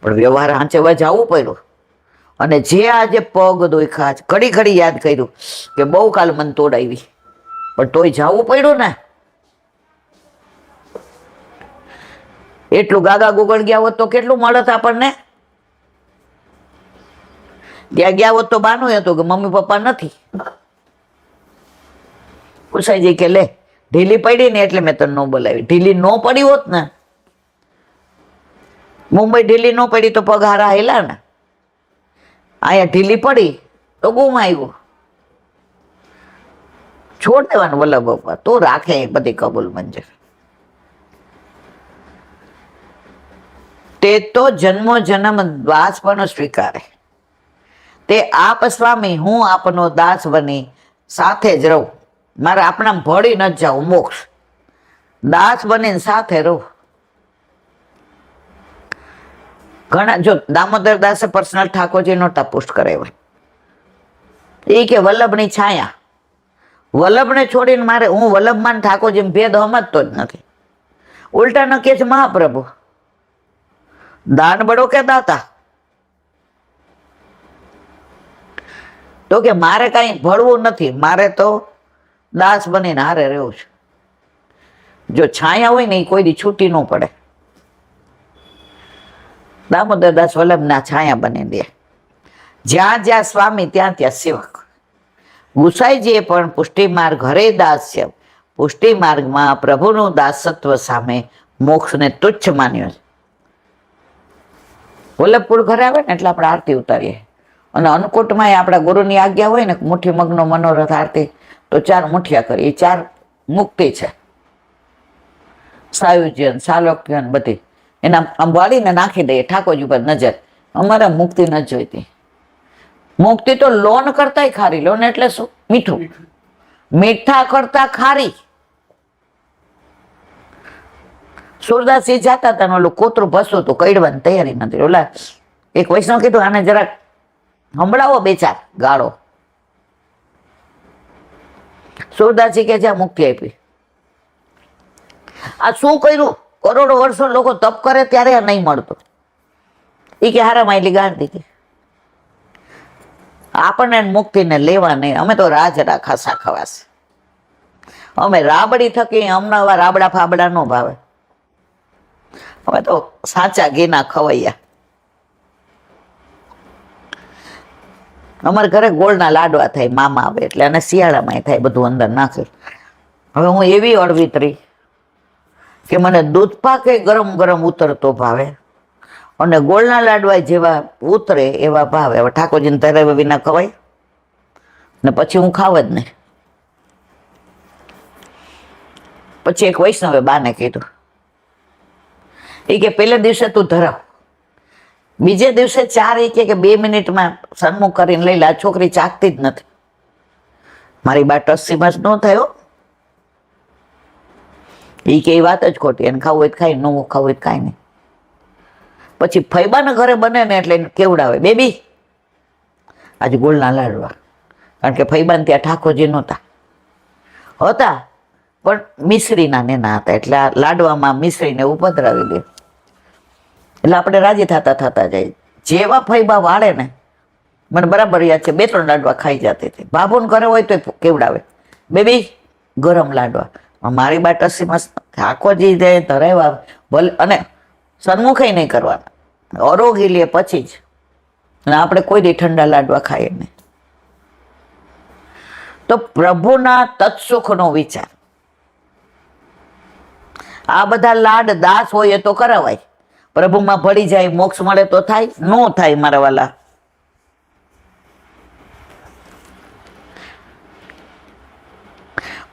પણ વ્યવહાર હાંચવા જવું પડ્યું. અને જે આજે પગ દોખ્યા, ઘડી ઘડી યાદ કર્યું કે બહુ કાલ મન તોડાવી, પણ તોય જવું પડ્યું ને. એટલું ગાગા ગુગળ ગયા હોત તો કેટલું મળત આપણને. ત્યાં ગયા હોત તો બાનું હતું કે મમ્મી પપ્પા નથી. કુસાઈજી કે લે ઢીલી પડી ને એટલે મેં તને ન બોલાવી. ઢીલી ન પડી હોત ને, મુંબઈ ઢીલી ન પડી તો પગ હારા હેલા ને. અહીંયા ઢીલી પડી તો ગુમાવ્યું. છોડ દેવાનું વલ્લભ બાપા, તો રાખે બધી કબૂલ મંજૂર. તે તો જન્મો જન્મ દાસ પણ સ્વીકારે. તે આપ સ્વામી, હું આપનો દાસ બની સાથે જ રહું. મારે આપણા ભળી ન જાઉં, મોક્ષ. દાસ બનીને સાથે રહું. ઘણા જો દામોદર દાસે પર્સનલ ઠાકોરજી નહોતા પોસ્ટ કરાવ્યા. એ કે વલ્લભની છાયા. વલ્લભને છોડીને મારે, હું વલ્લભમાં ઠાકોરજી ભેદ સમજતો જ નથી. ઉલટા ન કે છે મહાપ્રભુ દાન બડો કે દાતા. તો કે મારે કઈ ભળવું નથી, મારે તો દાસ બનીને હારે રહેવું છે. જો છાયા હોય ને એ કોઈ દી છૂટી ન પડે. દામોદર દાસ વલ્લભના છાયા બની દે. જ્યાં જ્યાં સ્વામી ત્યાં ત્યાં સેવક. ગુસાઈજીએ પણ પુષ્ટિ માર્ગ હરે દાસ્ય, પુષ્ટિ માર્ગમાં પ્રભુનું દાસત્વ સામે મોક્ષને તુચ્છ માન્યો છે. વલ્લભપુર ઘરે આવે ને એટલે આપણે આરતી ઉતારીએ. અને અન્નકૂટમાં આપણા ગુરુની આજ્ઞા હોય ને, મુઠ્ઠી મગનો મનોરથ આરતી, તો 4 મુઠિયા કરી. એ 4 મુક્તિ છે. સાયુજ્યન, સાલોક્યન બધી એના આમ વાળીને નાખી દઈએ ઠાકોરજી ઉપર નજર. અમારે મુક્તિ ન જોઈતી. મુક્તિ તો લોન કરતાય ખારી. લોન એટલે શું? મીઠું. મીઠા કરતા ખારી. સુરદાસજી જાતા હતા, ઓલું કોતરું ભસું હતું, કઈડવાની તૈયારી નથી. ઓલા એક વૈષ્ણવ કીધું આને જરાક સંભળાવો 2-4 ગાળો. સુરદાસજી કે જ્યાં મુક્તિ આપી. આ શું કર્યું? કરોડો વર્ષો લોકો તપ કરે ત્યારે આ નહીં મળતું. એ કે હારા માયલી ગાળ દીધી. આપણને મુક્તિને લેવા નહીં. અમે તો રાજડા ખાસા ખવાશે. અમે રાબડી થકી, અમને આવા રાબડા ફાબડા નો ભાવે. અમે તો સાચા ઘીના ખવૈયા. અમારા ઘરે ગોળના લાડવા થાય, મામા આવે એટલે, અને શિયાળામાં થાય, બધું અંદર નાખે. હવે હું એવી અળવિતરી કે મને દૂધ પાકે ગરમ ગરમ ઉતરતો ભાવે. અને ગોળના લાડવા જેવા ઉતરે એવા ભાવે. હવે ઠાકોરજીને ધરાવ્યા વિના ખવાય ને પછી હું ખાવ જ નહીં. પછી એક વૈષ્ણવે બાને કીધું, એ કે પહેલા દિવસે તું ધરાવ, બીજે દિવસે ચાર એ કે 2 મિનિટમાં સન્મુખ કરીને લઈ લે. આ છોકરી ચાખતી જ નથી. મારી બા ટસ્સીમાં જ ન થયો. એ કે એ વાત જ ખોટી, એને ખાવું હોય તો ખાય, ન ખાવું હોય તો ખાય નહીં. પછી ફૈબાના ઘરે બને ને એટલે એને કેવડાવે, બેબી આજે ગોળના લાડવા. કારણ કે ફૈબાને ત્યાં ઠાકોરજી નહોતા, હતા પણ મિશ્રીના નેના હતા, એટલે આ લાડવામાં મિશ્રીને ઉપધરાવી દે. એટલે આપણે રાજી થતા જાય. જેવા ફૈબા વાળે ને, મને બરાબર યાદ છે, 2-3 લાડવા ખાઈ જતી હતી. બાબુને ઘરે હોય તો કેવડાવે, બેબી ગરમ લાડવા. મારી બા ટસીમાં ઠાકોરજી ધરાવ્યા ભલે, અને સન્મુખ નહીં કરવાના, અરોગી લે પછી જ. અને આપણે કોઈ દી ઠંડા લાડવા ખાઈએ નહીં. તો પ્રભુના તત્સુખનો વિચાર, આ બધા લાડ દાસ હોય એ તો કરાવાય. પ્રભુમાં ભળી જાય, મોક્ષ મળે તો થાય, ન થાય મારા વાલા.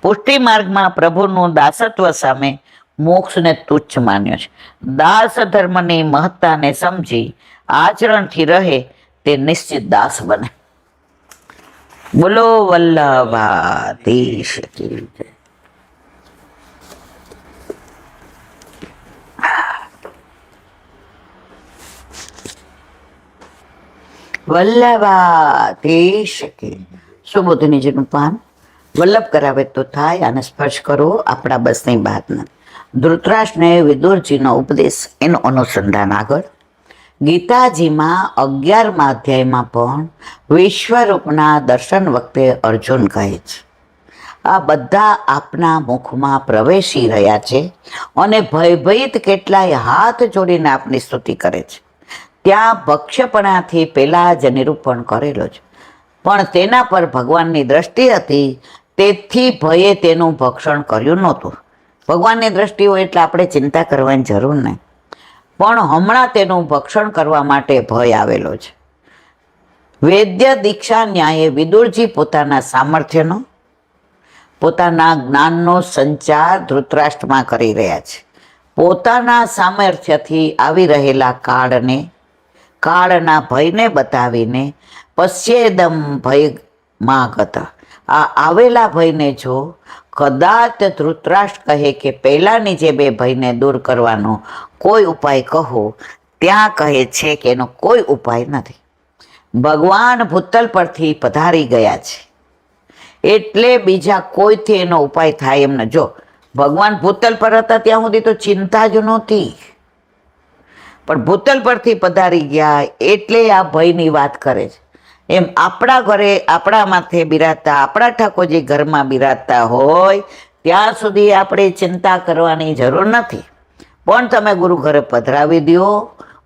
પુષ્ટિ માર્ગમાં પ્રભુનું દાસત્વ સામે મોક્ષને તુચ્છ માન્યો છે. દાસ ધર્મની મહત્તાને સમજી આચરણથી રહે તે નિશ્ચિત દાસ બને. બોલો વલ્લભાધીશ કી જય. વલ્લભાધીશ કી. સુબોધનીજીનું પાન વલ્લભ કરાવે તો થાય, આને સ્પર્શ કરો આપણા બસની વાત નથી. ધૃતરાષ્ટ્રને વિદુરજીનો ઉપદેશ, એનું અનુસંધાન આગળ ગીતાજીમાં 11મા અધ્યાયમાં પણ વિશ્વરૂપના દર્શન વખતે અર્જુન કહે છે, આ બધા આપના મુખમાં પ્રવેશી રહ્યા છે અને ભયભીત કેટલાય હાથ જોડીને આપની સ્તુતિ કરે છે. ત્યાં ભક્ષ્યપણાથી પહેલા જ નિરૂપણ કરેલો છે, પણ તેના પર ભગવાનની દ્રષ્ટિ હતી, તેથી ભયે તેનું ભક્ષણ કર્યું નહોતું. ભગવાનની દ્રષ્ટિ હોય એટલે આપણે ચિંતા કરવાની જરૂર નહીં, પણ હમણાં તેનું ભક્ષણ કરવા માટે ભય આવેલો છે. વૈદ્ય દીક્ષા ન્યાયે વિદુરજી પોતાના સામર્થ્યનો, પોતાના જ્ઞાનનો સંચાર ધૃતરાષ્ટ્રમાં કરી રહ્યા છે. પોતાના સામર્થ્યથી આવી રહેલા કાળના ભયને બતાવીને પશ્ચેદમ ભયમાં ગત, આ આવેલા ભયને જો કદાચ ધૃતરાષ્ટ્ર કહે કે પહેલાની જે 2 ભયને દૂર કરવાનો કોઈ ઉપાય કહો, ત્યાં કહે છે કે એનો કોઈ ઉપાય નથી. ભગવાન ભૂતલ પરથી પધારી ગયા છે એટલે બીજા કોઈથી એનો ઉપાય થાય એમ ન. જો ભગવાન ભૂતલ પર હતા ત્યાં સુધી તો ચિંતા જ નહોતી, પણ ભૂતલ પરથી પધારી ગયા એટલે આ ભયની વાત કરે છે. એમ આપણા ઘરે આપણા માથે બિરાજતા, આપણા ઠાકોરજી ઘરમાં બિરાજતા હોય ત્યાં સુધી આપણે ચિંતા કરવાની જરૂર નથી. પણ તમે ગુરુ ઘરે પધરાવી દો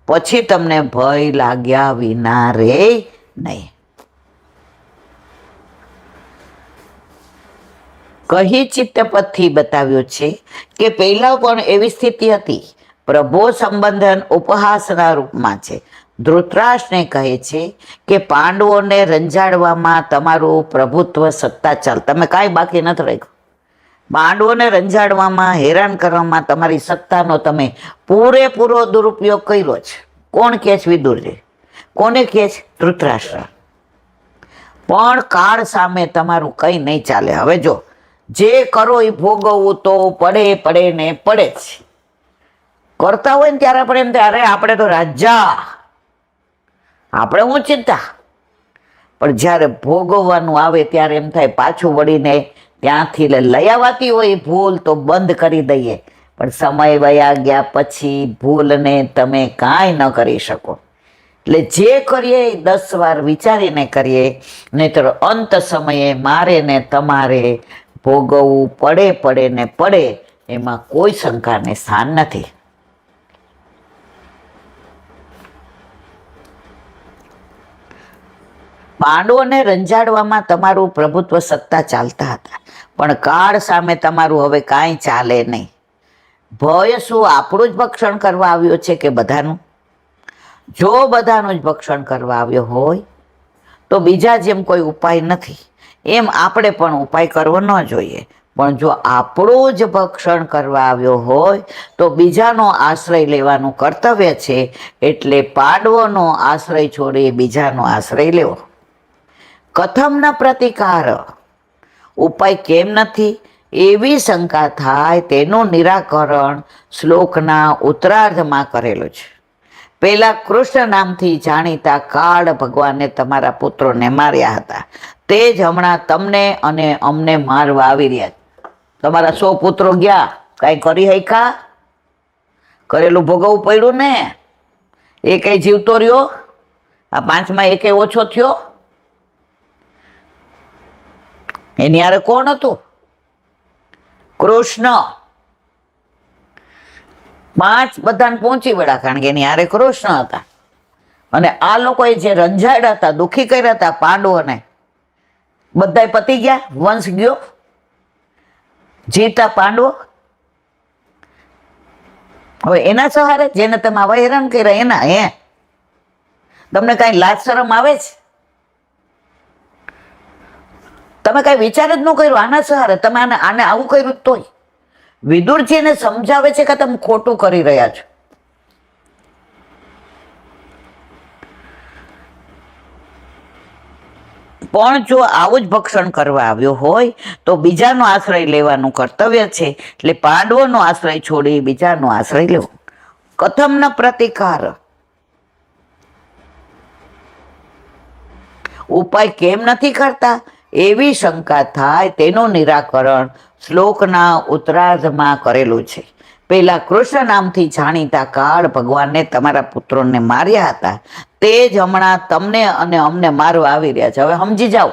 પછી તમને ભય લાગ્યા વિના રે નહીં. કહી ચિત્તપદથી બતાવ્યું છે કે પહેલા પણ એવી સ્થિતિ હતી. પ્રભો સંબંધન ઉપહાસના રૂપમાં છે. ધૃતરાષ્ટ્રને કહે છે કે પાંડવોને રંજાડવામાં તમારું પ્રભુત્વ સત્તા ચાલ, તમે કાંઈ બાકી નથી રાખ્યું. પાંડવોને રંજાડવામાં, હેરાન કરવામાં તમારી સત્તાનો તમે પૂરેપૂરો દુરુપયોગ કર્યો છે. કોણ કહે છે? વિદુરજી. કોને કહે છે? ધૃતરાષ્ટ્ર. પણ કાળ સામે તમારું કંઈ નહીં ચાલે. હવે જો જે કરો એ ભોગવવું તો પડે ને પડે જ. કરતા હોય ને ત્યારે આપણે એમ ત્યારે આપણે તો રાજા, આપણે હું ચિંતા. પણ જ્યારે ભોગવવાનું આવે ત્યારે એમ થાય પાછું વળીને ત્યાંથી લઈ આવવાતી હોય ભૂલ તો બંધ કરી દઈએ, પણ સમય વયા ગયા પછી ભૂલને તમે કાંઈ ન કરી શકો. એટલે જે કરીએ એ 10 વાર વિચારીને કરીએ, નહીંતર અંત સમયે મારે ને તમારે ભોગવવું પડે ને પડે, એમાં કોઈ શંકાને સ્થાન નથી. પાંડવોને રંજાડવામાં તમારું પ્રભુત્વ સત્તા ચાલતા હતા, પણ કાળ સામે તમારું હવે કાંઈ ચાલે નહીં. ભય શું આપણું જ ભક્ષણ કરવા આવ્યો છે કે બધાનું? જો બધાનું જ ભક્ષણ કરવા આવ્યો હોય તો બીજા જેમ કોઈ ઉપાય નથી એમ આપણે પણ ઉપાય કરવો ન જોઈએ. પણ જો આપણું જ ભક્ષણ કરવા આવ્યો હોય તો બીજાનો આશ્રય લેવાનું કર્તવ્ય છે. એટલે પાંડવોનો આશ્રય છોડી બીજાનો આશ્રય લેવો. કથમ ન પ્રતિકાર, ઉપાય કેમ નથી એવી શંકા થાય તેનું નિરાકરણ શ્લોકના ઉત્તરાર્ધમાં કરેલું છે. પેલા કૃષ્ણ નામથી જાણીતા કાળ ભગવાને તમારા પુત્રોને માર્યા હતા, તે જ હમણાં તમને અને અમને મારવા આવી રહ્યા. તમારા 100 પુત્રો ગયા, કઈ કરી હૈકા? કરેલું ભોગવવું પડ્યું ને. એ કઈ જીવતો રહ્યો? આ 5માં એકે ઓછો થયો? એની હારે કોણ હતું? કૃષ્ણ. 5 બધાને પહોંચી વળ્યા, કારણ કે એની હારે કૃષ્ણ હતા. અને આ લોકોએ જે રંજાડ્યા હતા, દુઃખી કર્યા હતા પાંડવોને, બધાય પતી ગયા, વંશ ગયો. જીતા પાંડવો. હવે એના સહારે જેને તમે આવા હેરાન કર્યા એના તમને કઈ લાજ શરમ આવે છે? તમે કઈ વિચાર જ ન કર્યો આના સહારે, તમે આને આવું કર્યું તોય. વિદુરજીને સમજાવે છે કે તમે ખોટું કરી રહ્યા છો. પણ જો આવું જ ભક્ષણ કરવા આવ્યો હોય તો બીજાનો આશ્રય લેવાનું કર્તવ્ય છે. એટલે પાંડવોનો આશ્રય છોડી બીજાનો આશ્રય લેવો. કથમ ન પ્રતિકાર, ઉપાય કેમ નથી કરતા એવી શંકા થાય તેનું નિરાકરણ શ્લોકના ઉત્તરાર્ધમાં કરેલું છે. પેલા કૃષ્ણ નામથી જાણીતા કાળ ભગવાનને તમારા પુત્રોને માર્યા હતા, તે જ હમણાં તમને અને અમને મારવા આવી રહ્યા છે. હવે સમજી જાઓ,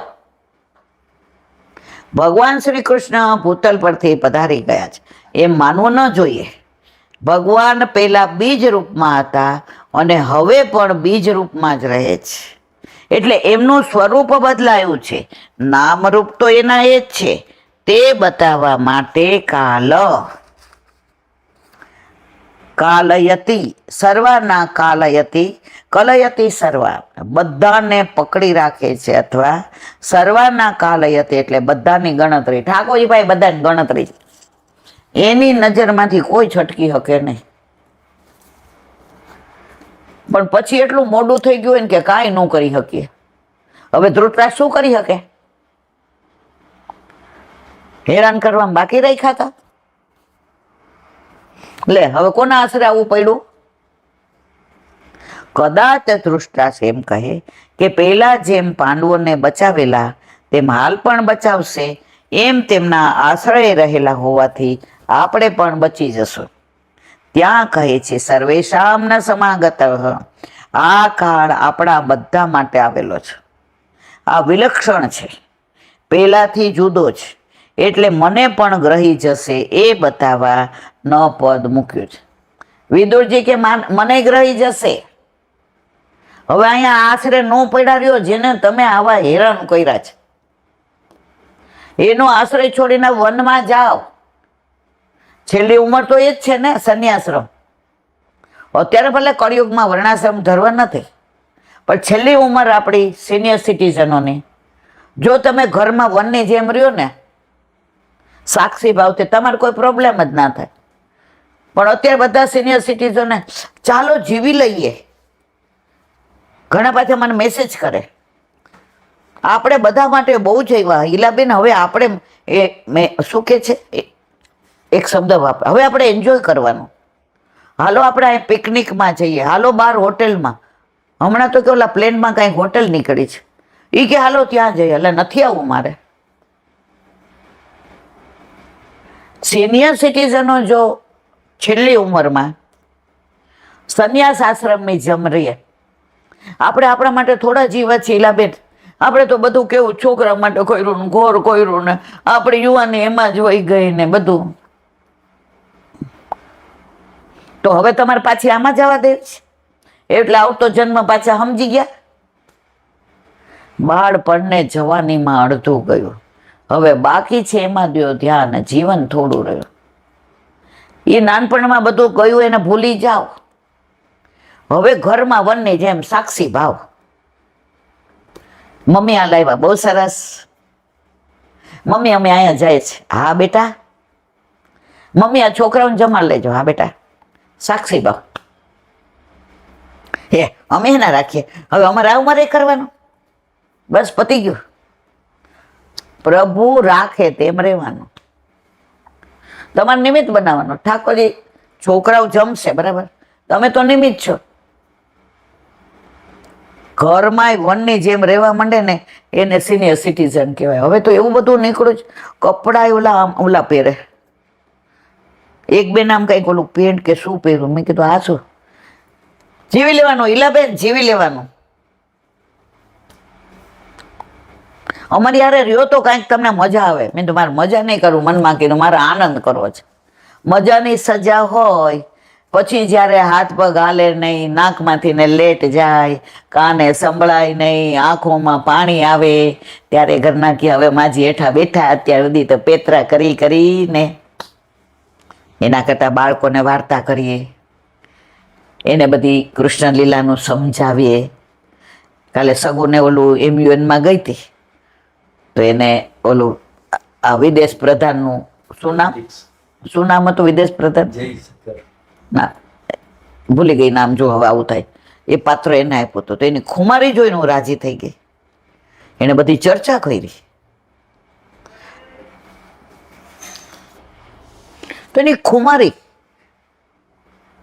ભગવાન શ્રી કૃષ્ણ ભૂતલ પરથી પધારી ગયા છે એમ માનવું ન જોઈએ. ભગવાન પેલા બીજ રૂપમાં હતા અને હવે પણ બીજ રૂપમાં જ રહે છે. એટલે એમનું સ્વરૂપ બદલાયું છે, નામ રૂપ તો એના એ જ છે. તે બતાવવા માટે કાલયતી સર્વાના કાલયતી, કલયતી સર્વા, બધાને પકડી રાખે છે. અથવા સર્વાના કાલયતી એટલે બધાની ગણતરી. ઠાકોરજીભાઈ બધાની ગણતરી, એની નજરમાંથી કોઈ છટકી શકે નહીં. પણ પછી એટલું મોડું થઈ ગયું ને કે કાંઈ ન કરી શકીએ. હવે ધૃતરાજ શું કરી શકે? હેરાન કરવામાં બાકી રાખ્યા હતા. લે હવે કોના આશરે આવવું પડ્યું? કદાચ ધૃતરાજ એમ કહે કે પેલા જેમ પાંડવોને બચાવેલા તેમ હાલ પણ બચાવશે, એમ તેમના આશ્રય રહેલા હોવાથી આપણે પણ બચી જશું. ત્યાં કહે છે સર્વેશામ ન સમાગત, આ કાળ આપણા બધા માટે આવેલો છે. આ વિલક્ષણ છે, પેલાથી જુદો છે. એટલે મને પણ ગ્રહી જશે એ બતાવવા ન પદ મૂક્યું છે. વિદુરજી કે મને ગ્રહી જશે. હવે અહીંયા આશરે નો પડ્યા રહ્યો જેને તમે આવા હેરાન કર્યા છે, એનો આશ્રય છોડીને વનમાં જાઓ. છેલ્લી ઉંમર તો એ જ છે ને, સંન્યાશ્રમ. અત્યારે ભલે કળિયુગમાં વર્ણાશ્રમ ધર્મ નથી, પણ છેલ્લી ઉંમર આપણી સિનિયર સિટીઝનોની. જો તમે ઘરમાં વનની જેમ રહ્યો ને સાક્ષી ભાવથી, તમારે કોઈ પ્રોબ્લેમ જ ના થાય. પણ અત્યારે બધા સિનિયર સિટીઝનને ચાલો જીવી લઈએ. ઘણા પાછા મને મેસેજ કરે, આપણે બધા માટે બહુ જઈવા હિલાબેન, હવે આપણે શું કે છે એક શબ્દ વાપરે, હવે આપણે એન્જોય કરવાનું. હાલો આપણે પિકનિકમાં જઈએ, હાલો બહાર હોટેલમાં. હમણાં તો કે ઓલા પ્લેનમાં કાંઈક હોટેલ નીકળી છે, એ કે હાલો ત્યાં જઈએ. એટલે નથી આવું મારે. સિનિયર સિટીઝનો જો છેલ્લી ઉંમરમાં સંન્યાસ આશ્રમની જેમ રહીએ, આપણે આપણા માટે થોડા જીવા છે ઈલાબેન. આપણે તો બધું કેવું છોકરા માટે કોયરું ને ઘોર કોયરું ને આપણી યુવાની એમાં જ વહી ગઈ ને બધું. તો હવે તમારે પાછી આમાં જવા દે છે? એટલે આવતો જન્મ પાછા સમજી ગયા. બાળપણને જવાનીમાં અડધું ગયું, હવે બાકી છે એમાં દો ધ્યાન, જીવન થોડું રહ્યું. એ નાનપણમાં બધું ગયું એને ભૂલી જાઓ. હવે ઘરમાં વનની જેમ સાક્ષી ભાવ. મમ્મી આ લાવ્યા, બહુ સરસ. મમ્મી અમે અહીંયા જાય છે, હા બેટા. મમ્મી આ છોકરાઓને જમાડ લેજો, હા બેટા. સાક્ષી ભાવ. હે અમે ના રાખીએ, હવે અમારે આવું મારે કરવાનું, બસ પતી ગયું. પ્રભુ રાખે તેમ રહેવાનું, તમારે નિમિત્ત બનાવવાનું. ઠાકોરજી છોકરાઓ જમશે, બરાબર, તમે તો નિમિત્ત છો. ઘરમાં વનની જેમ રહેવા માંડે ને એને સિનિયર સિટીઝન કહેવાય. હવે તો એવું બધું નીકળ્યું છે, કપડાં ઓલા પહેરે. એક બેન આમ કંઈક ઓલું પેન્ટ કે શું પહેર્યું, મેં કીધું આ શું? જીવી લેવાનું ઈલાબેન, જીવી લેવાનું. અમારી યારે રહ્યો તો કાંઈક તમને મજા આવે. મેં તો મારે મજા નહીં કરું, મનમાં કીધું મારે આનંદ કરવો છે. મજાની સજા હોય પછી જ્યારે હાથ પગ હાલે નહીં, નાકમાંથી ને લેટ જાય, કાને સંભળાય નહીં, આંખોમાં પાણી આવે, ત્યારે ઘરના કે હવે માજી હેઠા બેઠા અત્યાર સુધી તો પેતરા કરીને. એના કરતાં બાળકોને વાર્તા કરીએ, એને બધી કૃષ્ણ લીલાનું સમજાવીએ. કાલે સગુને ઓલું એમ્યુએનમાં ગઈ હતી તો એને ઓલું આ વિદેશ પ્રધાનનું શું નામ હતું? વિદેશ પ્રધાન ના ભૂલી ગઈ નામ, જો હવે આવું થાય. એ પાત્ર એને આપ્યો હતો તો એની ખુમારી જોઈને હું રાજી થઈ ગઈ. એને બધી ચર્ચા કરી તો એની ખુમારી,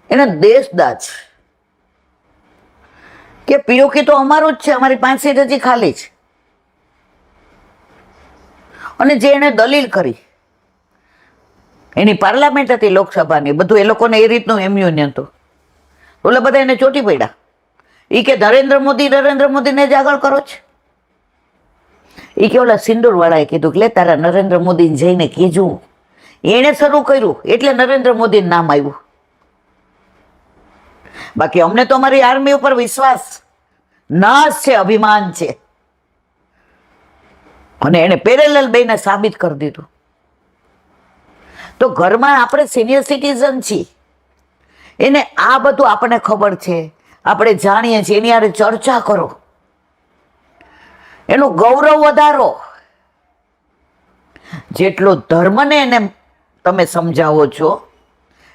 એને દેશદાજ કે પીઓકી તો અમારું જ છે, અમારી 5 સીટ હજી ખાલી છે. અને જે એને દલીલ કરી, એની પાર્લામેન્ટ હતી લોકસભાની, બધું એ લોકોને એ રીતનું એમ્યુનિયન હતું. ઓલા બધા એને ચોટી પડ્યા. એ કે નરેન્દ્ર મોદીને જ આગળ કરો છે. એ કે ઓલા સિંદૂર વાળાએ કીધું કે લે તારા નરેન્દ્ર મોદીને જઈને કીધું. એણે શરૂ કર્યું એટલે નરેન્દ્ર મોદીનું નામ આવ્યું. બાકી અમને તો અમારી આર્મી ઉપર વિશ્વાસ નાશ છે, અભિમાન છે. અને એને પેરેલલ બેને સાબિત કરી દીધું. તો ઘરમાં આપણે સિનિયર સિટીઝન છીએ, એને આ બધું આપણને ખબર છે, આપણે જાણીએ છીએ, એની હારે ચર્ચા કરો, એનું ગૌરવ વધારો. જેટલો ધર્મને એને તમે સમજાવો છો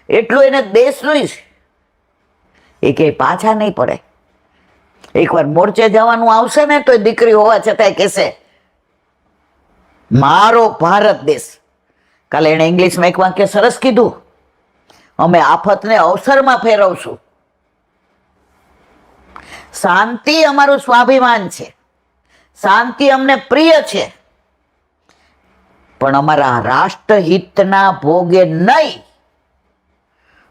એટલું એને દેશનું જ. એ કે પાછા નહીં પડે. એકવાર મોરચે જવાનું આવશે ને તો દીકરી હોવા છતાંય કહેશે મારો ભારત દેશ. કાલે એને ઇંગ્લિશમાં એક વાક્ય સરસ કીધું, અમે આફતને અવસરમાં ફેરવશું. શાંતિ અમારું સ્વાભિમાન છે, શાંતિ અમને પ્રિય છે, પણ અમારા રાષ્ટ્રહિતના ભોગે નહીં.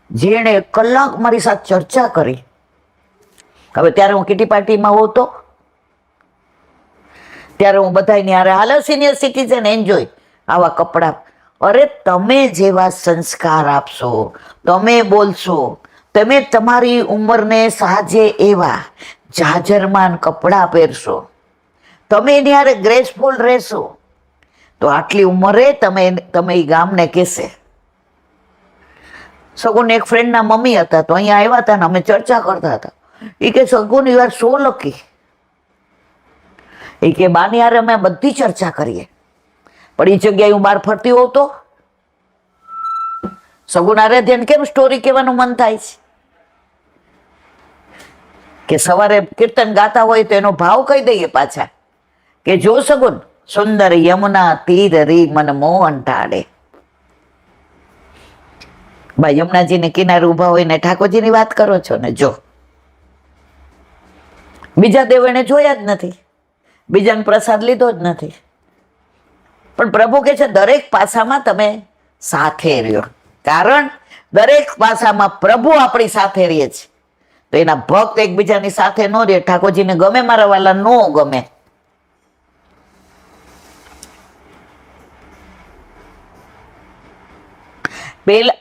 જેણે કલાક મારી સાથે ચર્ચા કરી. હવે ત્યારે હું કિટી પાર્ટીમાં હોઉં તો ત્યારે હું બધાની હારે હાલો સિનિયર સિટીઝન એન્જોય, આવા કપડાં. અરે તમે જેવા સંસ્કાર આપશો, તમે બોલશો, તમે તમારી ઉંમરને સાજે એવા જાજરમાન કપડાં પહેરશો, તમે એની હારે ગ્રેસફુલ રહેશો, તો આટલી ઉંમરે તમે એ ગામને કહેશે. સગુન એક ફ્રેન્ડના મમ્મી હતા તો અહીંયા આવ્યા હતા ને અમે ચર્ચા કરતા હતા. એ કે Sagun you are so lucky. એ કે બાની હારે અમે બધી ચર્ચા કરીએ, પણ એ જગ્યાએ હું બહાર ફરતી હોઉં તો સગુન હારે ધ્યાન કેમ સ્ટોરી કહેવાનું મન થાય છે? કે સવારે કીર્તન ગાતા હોય તો એનો ભાવ કહી દઈએ પાછા કે જો સગુન સુંદર યમુના તીર રી મન મોહન ટાળે. ભાઈ યમુનાજીને કિનારે ઉભા હોય ને ઠાકોરજીની વાત કરો છો ને, જો બીજા દેવ એને જોયા જ નથી, બીજાનો પ્રસાદ લીધો જ નથી. પણ પ્રભુ કહે છે દરેક પાસામાં તમે સાથે રહ્યો, કારણ દરેક પાસામાં પ્રભુ આપણી સાથે રહે છે. તો એના ભક્ત એકબીજાની સાથે ન રહે. ઠાકોરજીને ગમે મારા વાલા ન ગમે.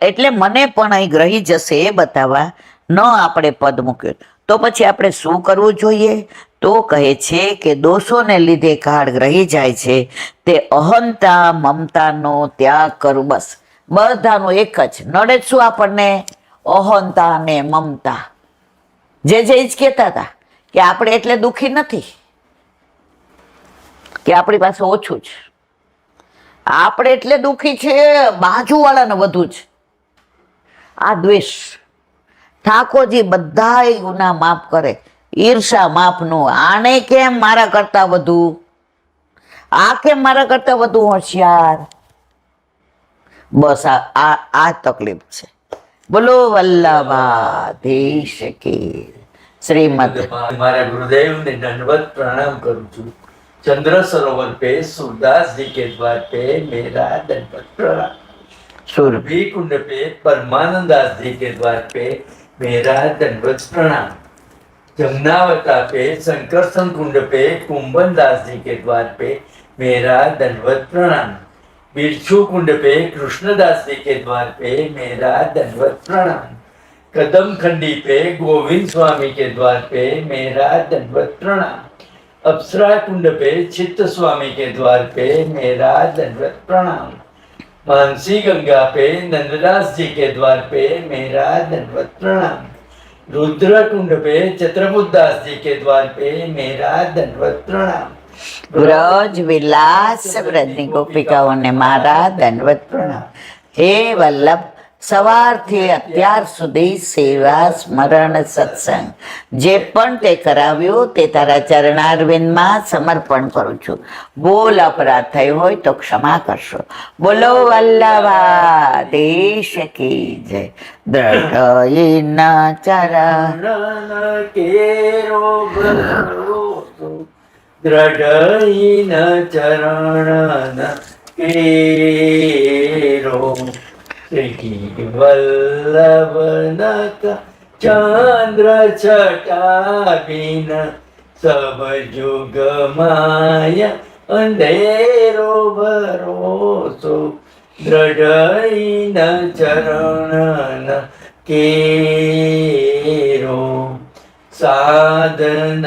એટલે મને પણ અહીં ગ્રહી જશે એ બતાવવા ન આપણે પદ મૂક્યું. તો પછી આપણે શું કરવું જોઈએ? તો કહે છે કે દોષોને લીધે કાળ ગ્રહી જાય છે, તે અહંતા મમતાનો ત્યાગ કરવું. બસ બધાનું એક જ નડે. શું આપણને? અહંતા ને મમતા. જે જ કહેતા હતા કે આપણે એટલે દુઃખી નથી કે આપણી પાસે ઓછું છે, આપણે એટલે દુઃખી છે બાજુવાળાને વધુ છે. આ દ્વેષ. ઠાકોરજી બધાય ગુના માફ કરે, ઈર્ષા માફ નો. આને કેમ મારા કરતા વધુ, આ કેમ મારા કરતા વધુ હોશિયાર, બસ આ તકલીફ છે. બોલો વલ્લભાધીશ કી શ્રીમદ. મારા ગુરુદેવને દંડવત प्रणाम करूं છું. चंद्र सरोवर पे सूरदास जी के द्वार पे मेरा दंडवत प्रणाम. सुरभि कुंड पे परमानंद दास जी के द्वार पे मेरा दंडवत प्रणाम. जमुनावता पे संकर्षण कुंड पे कुंभन दास जी के द्वार पे मेरा दंडवत प्रणाम. बिरछू कुंड पे कृष्णदास जी के द्वार पे मेरा दंडवत प्रणाम. कदम खंडी पे गोविंद स्वामी के द्वार पे मेरा दंडवत प्रणाम. अप्सरा कुंड पे चित्त स्वामी के द्वार पे मेरा दंडवत प्रणाम. मानसी गंगा पे नंददास जी के द्वार पे मेरा दंडवत प्रणाम. रुद्र कुंड पे चित्रबुद्ध दास जी के द्वार पे मेरा दंडवत प्रणाम. વ્રજ વિલાસ વ્રજની ગોપિકાઓને મારા દંડવત પ્રણામ. હે વલ્લભ, સવારથી અત્યાર સુધી સેવા સ્મરણ સત્સંગ જે પણ તે કરાવ્યું તે તારા ચરણારવિંદમાં સમર્પણ કરું છું. બોલ અપરાધ થયો હોય તો ક્ષમા કરશો. બોલો વલ્લભાધીશ કી જય. દ્રઢ ચરણ केरो भरोसो दृढ़ चरण केरो. श्री वल्लभ नक चंद्र छटा बिन सब जुग माया अंधेरो भरोसो दृढ़ चरण केरो. साधन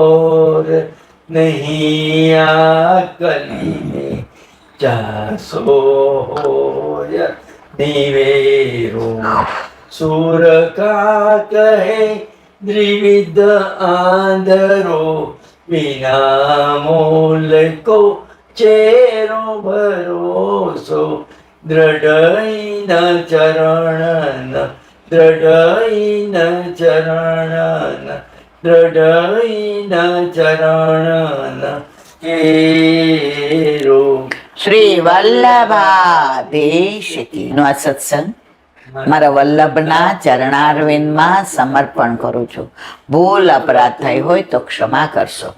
और नहीं आकली में चासो होय दिवेरो. सूर का कहे द्विविध आंधरो बिना मोल को चेरो भरोसो दृढ़ चरण दृढ़ चरण दृढ़ चरण केरो. શ્રી વલ્લભાધીશ કી નો આ સત્સંગ મારા વલ્લભના ચરણારવિંદમાં સમર્પણ કરું છું. ભૂલ અપરાધ થઈ હોય તો ક્ષમા કરશો.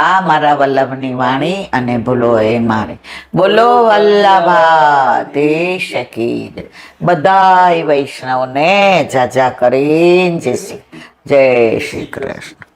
આ મારા વલ્લભની વાણી અને ભૂલો એ મારી. બોલો વલ્લભાધીશ કી જય. બધાય વૈષ્ણવને જાજા કરીને જય શ્રી કૃષ્ણ.